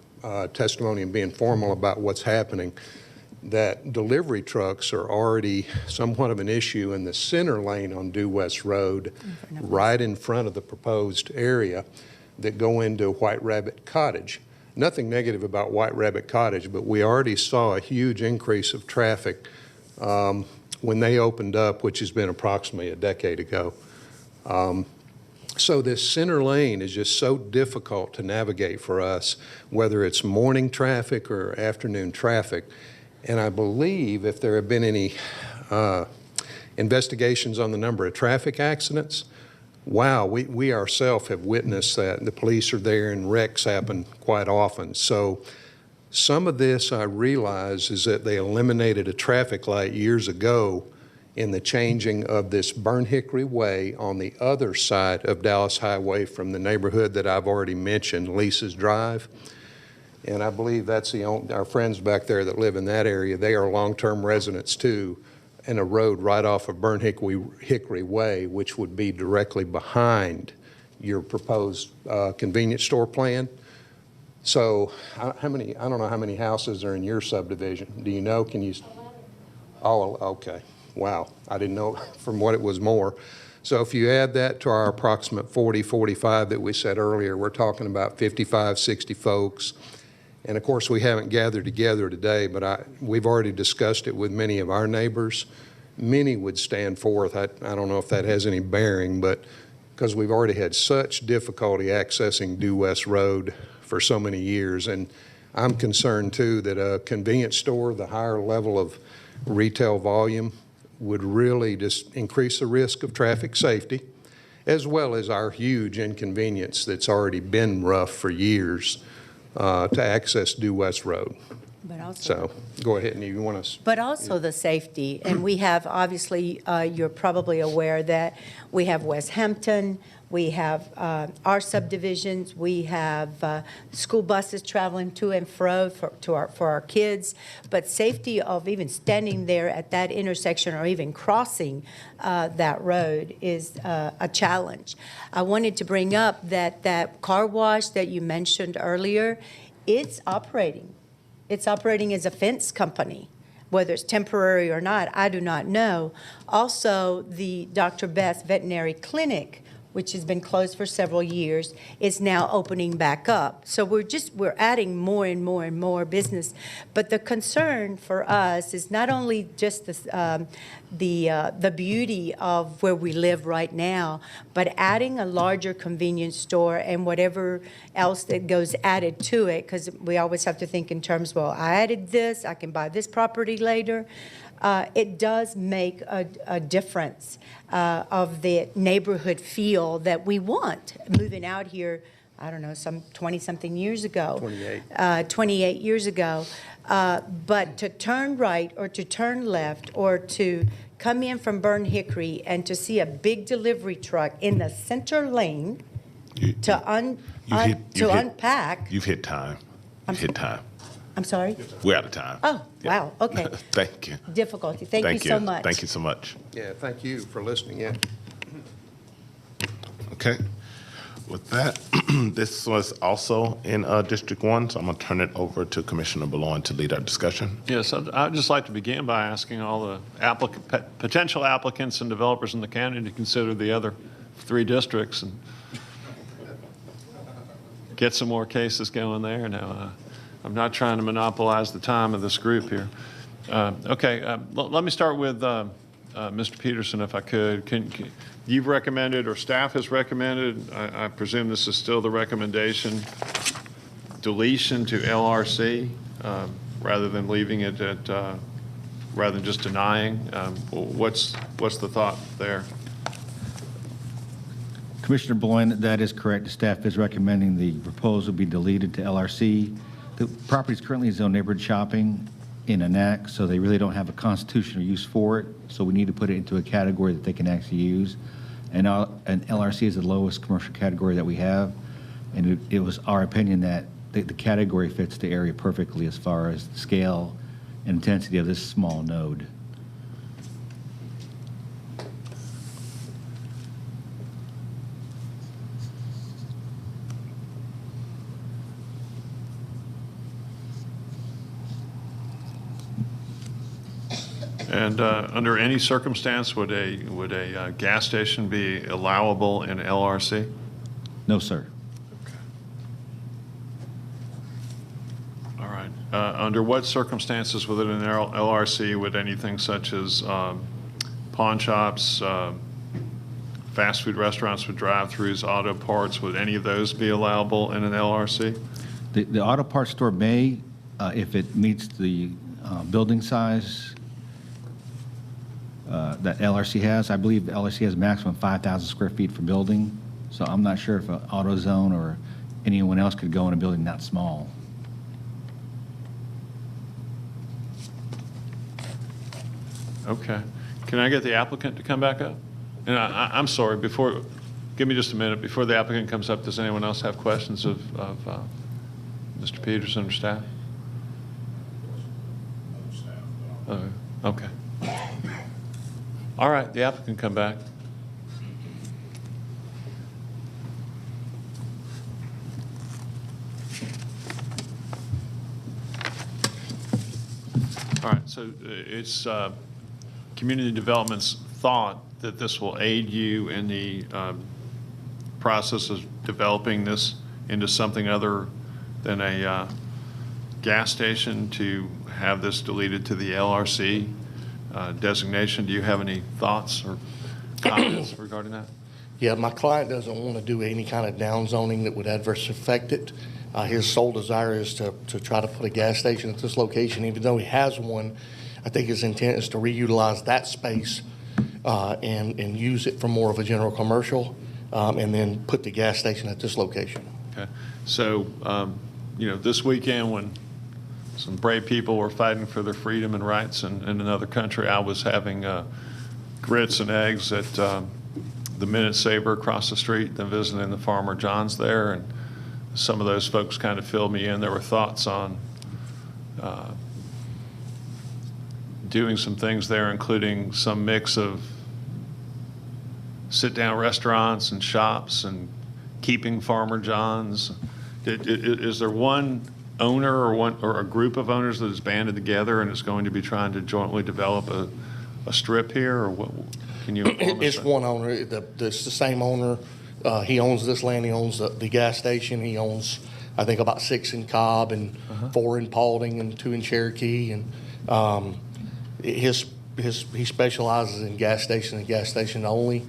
testimony and being formal about what's happening, that delivery trucks are already somewhat of an issue in the center lane on Due West Road, right in front of the proposed area. that go into White Rabbit Cottage. Nothing negative about White Rabbit Cottage, but we already saw a huge increase of traffic when they opened up, which has been approximately a decade ago. So this center lane is just so difficult to navigate for us, whether it's morning traffic or afternoon traffic. And I believe if there have been any investigations on the number of traffic accidents, wow, we ourselves have witnessed that. The police are there and wrecks happen quite often. So some of this I realize is that they eliminated a traffic light years ago in the changing of this Burn Hickory Way on the other side of Dallas Highway from the neighborhood that I've already mentioned, Lisa's Drive. And I believe that's our friends back there that live in that area, they are long-term residents too, and a road right off of Burn Hickory Way, which would be directly behind your proposed convenience store plan. So I don't know how many houses are in your subdivision. Do you know? Can you? Oh, okay. Wow. I didn't know from what it was more. So if you add that to our approximate 40, 45 that we said earlier, we're talking about 55, 60 folks. And of course, we haven't gathered together today, but we've already discussed it with many of our neighbors. Many would stand forth. I don't know if that has any bearing, but because we've already had such difficulty accessing Due West Road for so many years. And I'm concerned too that a convenience store, the higher level of retail volume, would really just increase the risk of traffic safety, as well as our huge inconvenience that's already been rough for years to access Due West Road. But also, So go ahead, and you want to. but also the safety. And we have, obviously, you're probably aware that we have West Hampton, we have our subdivisions, we have school buses traveling to and fro for our kids. But safety of even standing there at that intersection or even crossing that road is a challenge. I wanted to bring up that car wash that you mentioned earlier, it's operating. It's operating as a fence company. Whether it's temporary or not, I do not know. Also, the Dr. Best Veterinary Clinic, which has been closed for several years, is now opening back up. So we're adding more and more and more business. But the concern for us is not only just the beauty of where we live right now, but adding a larger convenience store and whatever else that goes added to it, because we always have to think in terms, well, I added this, I can buy this property later. It does make a difference of the neighborhood feel that we want. Moving out here, I don't know, some 20-something years ago. 28 years ago. But to turn right or to turn left or to come in from Burn Hickory and to see a big delivery truck in the center lane unpack. You've hit time. You've hit time. I'm sorry? We're out of time. Oh, Yeah. wow, okay. Thank you. Difficulty. Thank you so much. Thank you so much. Yeah, thank you for listening in. Okay. With that, this was also in District 1, so I'm going to turn it over to Commissioner Boulogne to lead our discussion. Yes, I'd just like to begin by asking all the potential applicants and developers in the county to consider the other 3 districts and get some more cases going there. Now, I'm not trying to monopolize the time of this group here. Let me start with Mr. Peterson, if I could. You've recommended, or staff has recommended, I presume this is still the recommendation, deletion to LRC rather than leaving it at, rather than just denying. What's the thought there? Commissioner Boulogne, that is correct. The staff is recommending the proposal be deleted to LRC. The property is currently zoned neighborhood shopping in annex, so they really don't have a constitutional use for it. So we need to put it into a category that they can actually use. And LRC is the lowest commercial category that we have. And it was our opinion that the category fits the area perfectly as far as the scale and intensity of this small node. And under any circumstance, would a gas station be allowable in LRC? No, sir. Okay. right. Under what circumstances within an LRC would anything such as pawn shops, fast food restaurants with drive-throughs, auto parts, would any of those be allowable in an LRC? The auto parts store may, if it meets the building size that LRC has. I believe the LRC has maximum 5,000 square feet for building, so I'm not sure if an AutoZone or anyone else could go in a building that small. Okay. Can I get the applicant to come back up? And I'm sorry, give me just a minute. Before the applicant comes up, does anyone else have questions of Mr. Peterson or staff? Okay. All right, the applicant come back. All right, so it's community development's thought that this will aid you in the process of developing this into something other than a gas station, to have this deleted to the LRC designation. Do you have any thoughts or comments regarding that? Yeah, my client doesn't want to do any kind of downzoning that would adversely affect it. His sole desire is to try to put a gas station at this location. Even though he has one, I think his intent is to reutilize that space and use it for more of a general commercial, and then put the gas station at this location. Okay. So, this weekend when some brave people were fighting for their freedom and rights in another country, I was having grits and eggs at the Minute Saber across the street, then visiting the Farmer John's there, and some of those folks kind of filled me in. There were thoughts on doing some things there, including some mix of sit-down restaurants and shops and keeping Farmer John's. Is there one owner or a group of owners that is banded together and is going to be trying to jointly develop a strip here, or what? Can you inform us? It's one owner. It's the same owner. He owns this land. He owns the gas station. He owns, I think, about 6 in Cobb and 4 in Paulding and 2 in Cherokee. And he specializes in gas station and gas station only.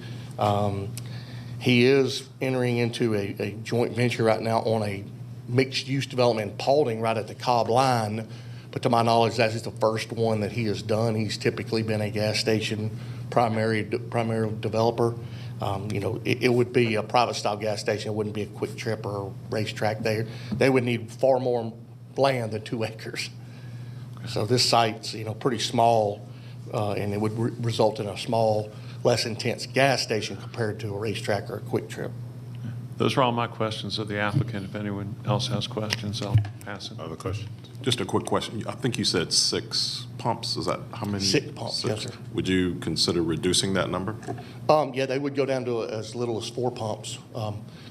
He is entering into a joint venture right now on a mixed-use development in Paulding right at the Cobb line. But to my knowledge, that is the first one that he has done. He's typically been a gas station primary developer. It would be a private style gas station. It wouldn't be a Quick Trip or a racetrack there. They would need far more land than 2 acres. So this site's, pretty small, and it would result in a small, less intense gas station compared to a racetrack or a Quick Trip. Those are all my questions of the applicant. If anyone else has questions, I'll pass it. Other questions? Just a quick question. I think you said 6 pumps. Is that how many? 6 pumps, yes, sir. Would you consider reducing that number? Yeah, they would go down to as little as 4 pumps.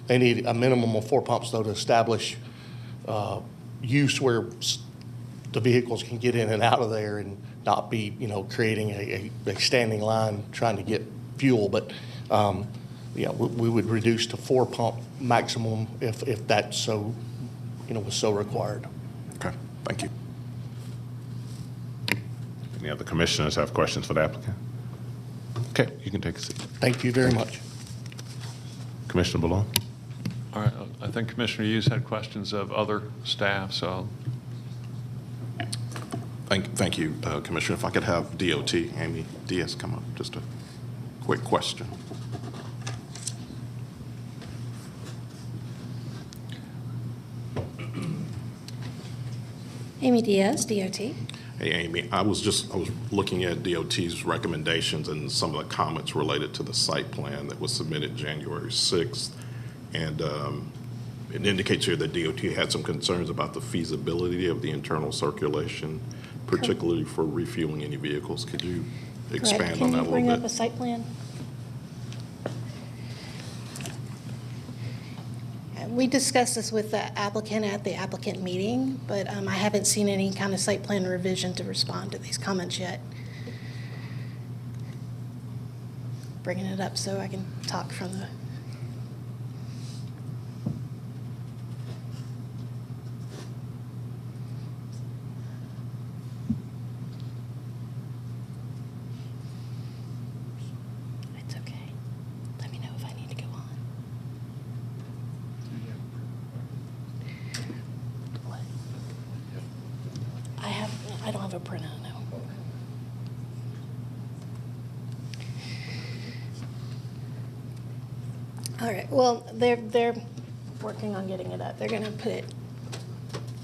They need a minimum of 4 pumps, though, to establish use where the vehicles can get in and out of there and not be, creating a standing line trying to get fuel. But, we would reduce to 4 pump maximum if that's so, was so required. Okay, thank you. Any other commissioners have questions for the applicant? Okay, you can take a seat. Thank you very much. Commissioner Balone? All right, I think Commissioner Hughes had questions of other staff, so Thank you, Commissioner. If I could have DOT, Amy Diaz, come up, just a quick question. Amy Diaz, DOT. Hey, Amy, I was looking at DOT's recommendations and some of the comments related to the site plan that was submitted January 6th. And it indicates here that DOT had some concerns about the feasibility of the internal circulation, particularly for refueling any vehicles. Could you expand on that a little bit? Can you bring up a site plan? We discussed this with the applicant at the applicant meeting, but I haven't seen any kind of site plan revision to respond to these comments yet. Bringing it up so I can talk from the... I don't have a printout, no. All right, well, they're working on getting it up. They're gonna put it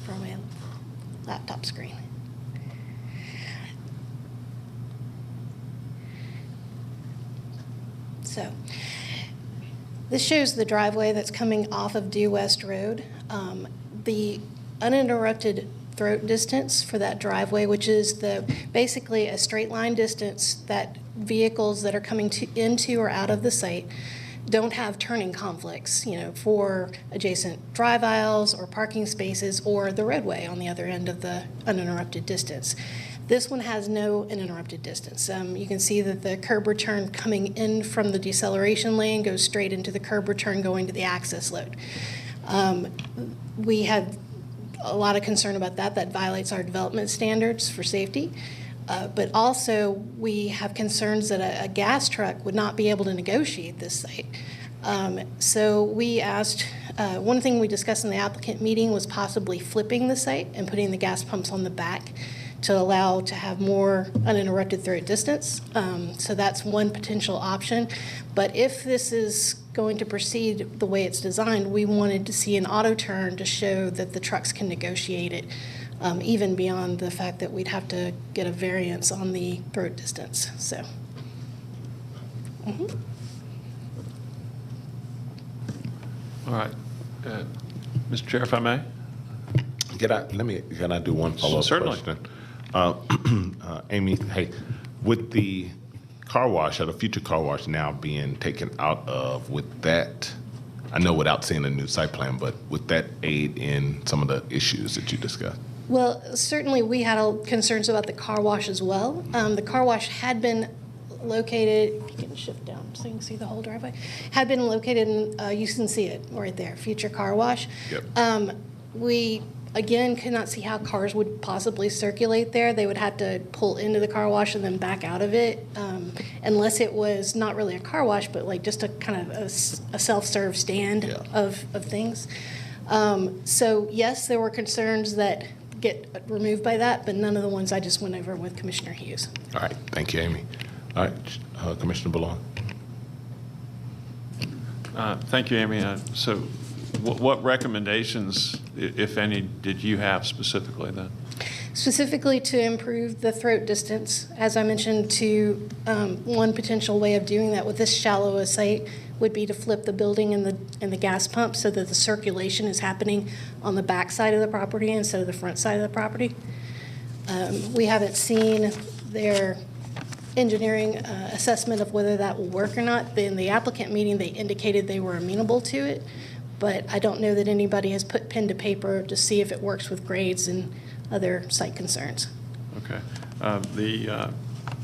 from a laptop screen. So, this shows the driveway that's coming off of Due West Road. The uninterrupted throat distance for that driveway, which is basically a straight line distance that vehicles that are coming into or out of the site don't have turning conflicts, for adjacent drive aisles or parking spaces or the roadway on the other end of the uninterrupted distance. This one has no uninterrupted distance. You can see that the curb return coming in from the deceleration lane goes straight into the curb return going to the access load. We have a lot of concern about that. That violates our development standards for safety. But also, we have concerns that a gas truck would not be able to negotiate this site. So we asked, one thing we discussed in the applicant meeting was possibly flipping the site and putting the gas pumps on the back to allow to have more uninterrupted throat distance. So that's one potential option. But if this is going to proceed the way it's designed, we wanted to see an auto turn to show that the trucks can negotiate it. Even beyond the fact that we'd have to get a variance on the throat distance, so. All right. Mr. Chair, if I may? Can I do one follow-up Certainly. question? Amy, hey, with the car wash, or the future car wash now being taken out of, would that, I know without seeing a new site plan, but would that aid in some of the issues that you discussed? Well, certainly we had concerns about the car wash as well. The car wash had been located, you can shift down so you can see the whole driveway, had been located in, you can see it right there, future car wash. Yep. We, again, could not see how cars would possibly circulate there. They would have to pull into the car wash and then back out of it, unless it was not really a car wash, but like just a kind of a self-serve stand of things. So yes, there were concerns that get removed by that, but none of the ones I just went over with Commissioner Hughes. All right, thank you, Amy. All right, Commissioner Ballard. Thank you, Amy. So what recommendations, if any, did you have specifically then? Specifically to improve the throat distance, as I mentioned, one potential way of doing that with this shallow a site would be to flip the building and the gas pump so that the circulation is happening on the back side of the property instead of the front side of the property. We haven't seen their engineering assessment of whether that will work or not. In the applicant meeting, they indicated they were amenable to it, but I don't know that anybody has put pen to paper to see if it works with grades and other site concerns. Okay. The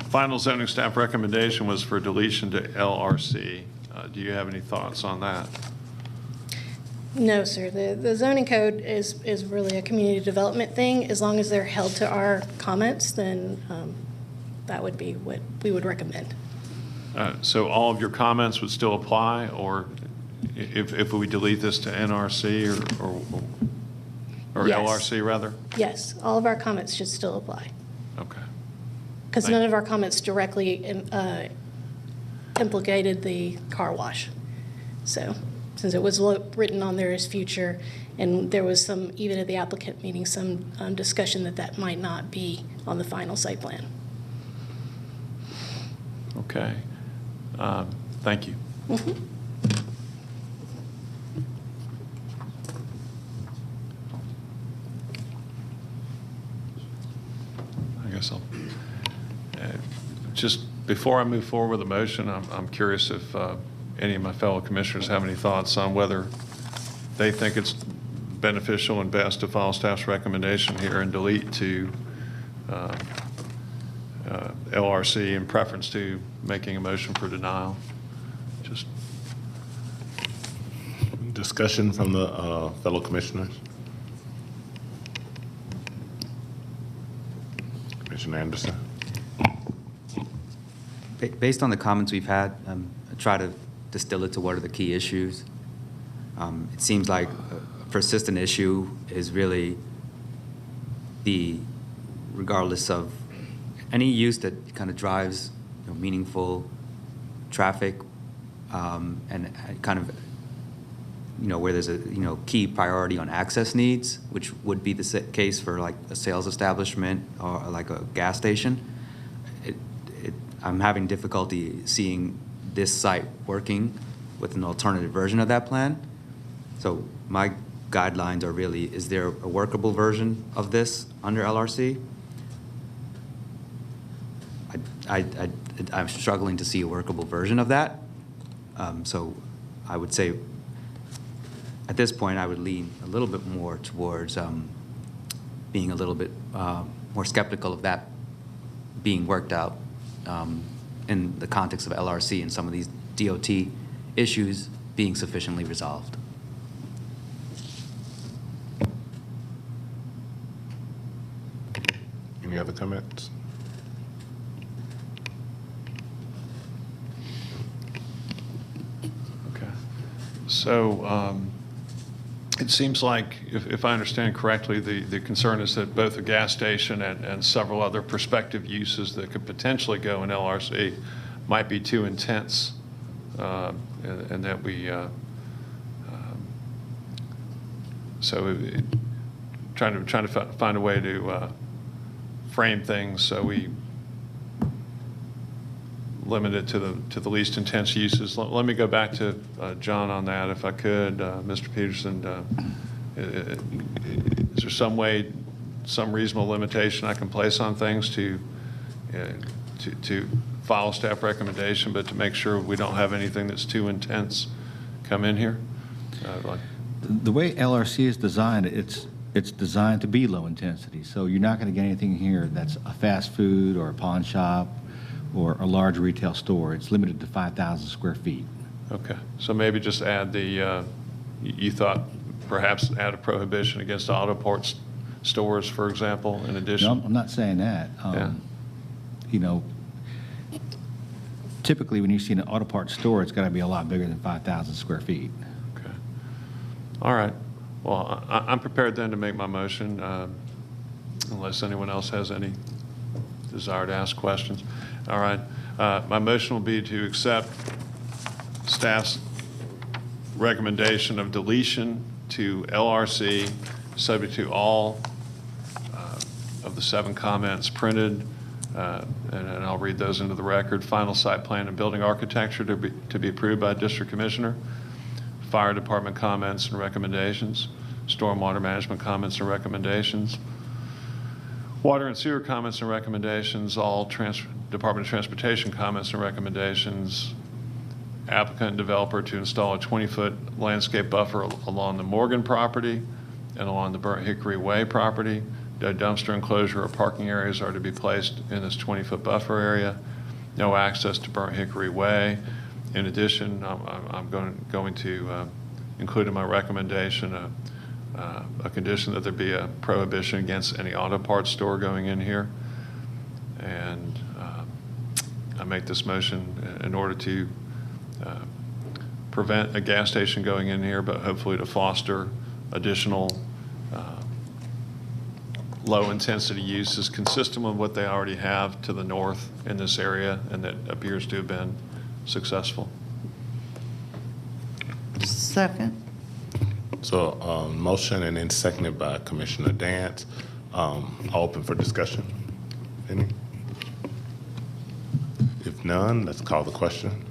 final zoning staff recommendation was for deletion to LRC. Do you have any thoughts on that? No, sir. The zoning code is really a community development thing. As long as they're held to our comments, then that would be what we would recommend. So all of your comments would still apply, or if we delete this to NRC or Yes. LRC rather? Yes, all of our comments should still apply. Okay. Because none of our comments directly implicated the car wash. So, since it was written on there as future, and there was some, even at the applicant meeting, some discussion that might not be on the final site plan. Okay. Thank you. I guess I'll, just before I move forward with the motion, I'm curious if any of my fellow commissioners have any thoughts on whether they think it's beneficial and best to follow staff's recommendation here and delete to LRC in preference to making a motion for denial. Just Discussion from the fellow commissioners. Commissioner Anderson. Based on the comments we've had, I try to distill it to what are the key issues. It seems like a persistent issue is really regardless of any use that kind of drives meaningful traffic and kind of where there's a key priority on access needs, which would be the case for like a sales establishment or like a gas station. I'm having difficulty seeing this site working with an alternative version of that plan. So my guidelines are really, is there a workable version of this under LRC? I'm struggling to see a workable version of that. So I would say at this point I would lean a little bit more towards being a little bit more skeptical of that being worked out in the context of LRC and some of these DOT issues being sufficiently resolved. Any other comments? Okay. So it seems like, if I understand correctly, the concern is that both a gas station and several other prospective uses that could potentially go in LRC might be too intense, and that we, trying to find a way to frame things so we limit it to the least intense uses. Let me go back to John on that, if I could. Mr. Peterson, is there some way, some reasonable limitation I can place on things to follow staff recommendation, but to make sure we don't have anything that's too intense come in here? The way LRC is designed, it's designed to be low intensity. So you're not going to get anything here that's a fast food or a pawn shop or a large retail store. It's limited to 5,000 square feet. Okay, so maybe just add the, you thought perhaps add a prohibition against auto parts stores, for example, in addition? No, I'm not saying that. Yeah. Typically when you see an auto parts store, it's got to be a lot bigger than 5,000 square feet. Okay. All right. Well, I'm prepared then to make my motion, unless anyone else has any desire to ask questions. All right. My motion will be to accept staff's recommendation of deletion to LRC, subject to all of the 7 comments printed, and I'll read those into the record. Final site plan and building architecture to be approved by District Commissioner. Fire Department comments and recommendations. Stormwater management comments and recommendations. Water and sewer comments and recommendations. All Department of Transportation comments and recommendations. Applicant and developer to install a 20-foot landscape buffer along the Morgan property and along the Burnt Hickory Way property. No dumpster enclosure or parking areas are to be placed in this 20-foot buffer area. No access to Burnt Hickory Way. In addition, I'm going to include in my recommendation a condition that there be a prohibition against any auto parts store going in here. And I make this motion in order to prevent a gas station going in here, but hopefully to foster additional low-intensity uses consistent with what they already have to the north in this area, and that appears to have been successful. Second. So motion and then seconded by Commissioner Dance. I'll open for discussion. Any? If none, let's call the question.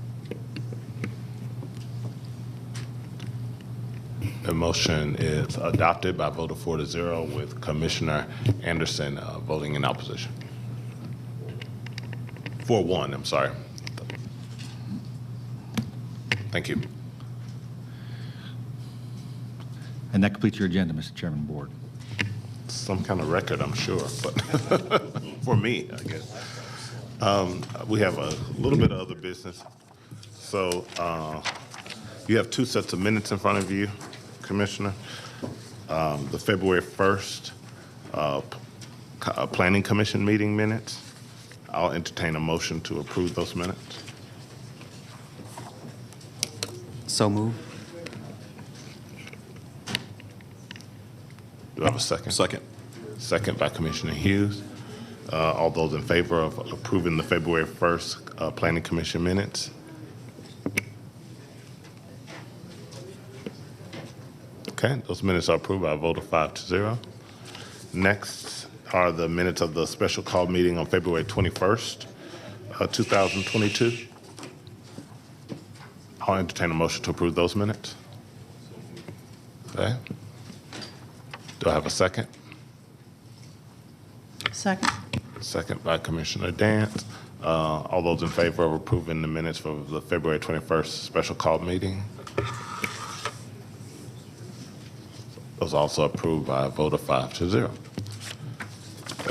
The motion is adopted by a vote of 4-0 with Commissioner Anderson voting in opposition. 4-1, I'm sorry. Thank you. And that completes your agenda, Mr. Chairman, Board. Some kind of record, I'm sure, but for me, I guess. We have a little bit of other business. So you have 2 sets of minutes in front of you, Commissioner. The February 1st Planning Commission meeting minutes. I'll entertain a motion to approve those minutes. So move. Do I have a second? Second. Second by Commissioner Hughes. All those in favor of approving the February 1st Planning Commission minutes? Okay, those minutes are approved by a vote of 5-0. Next are the minutes of the special call meeting on February 21st, 2022. I'll entertain a motion to approve those minutes. Okay. Do I have a second? Second. Second by Commissioner Dance. All those in favor of approving the minutes for the February 21st special call meeting? Those also approved by a vote of 5-0.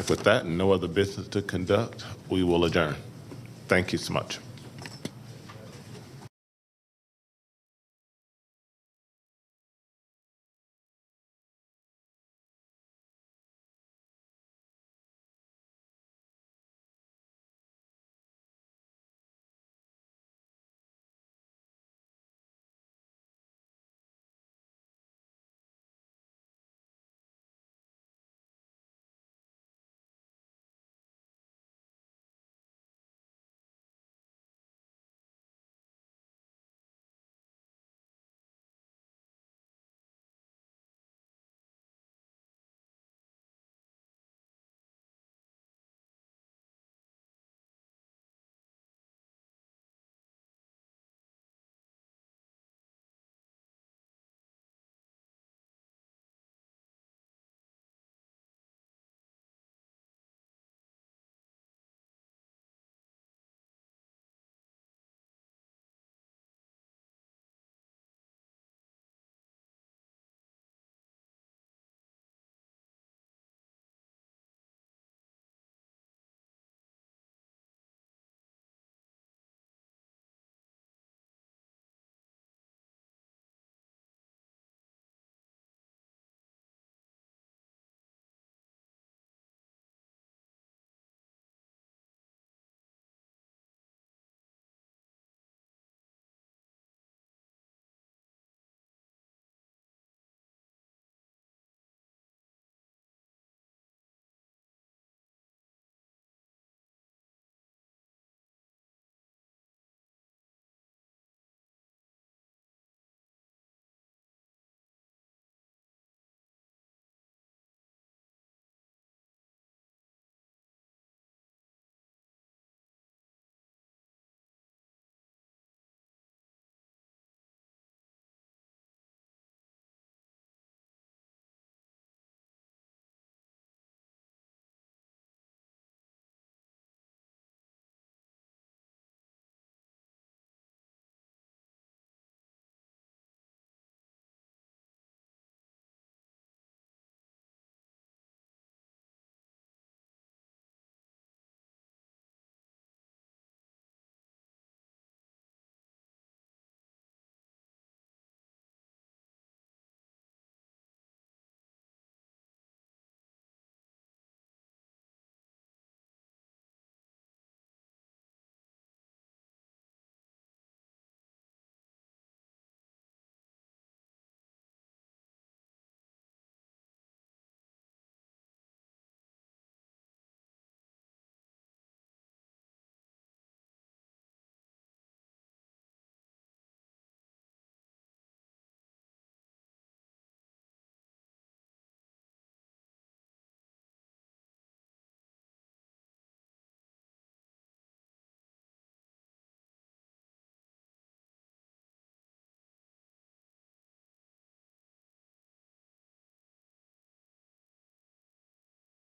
With that and no other business to conduct, we will adjourn. Thank you so much.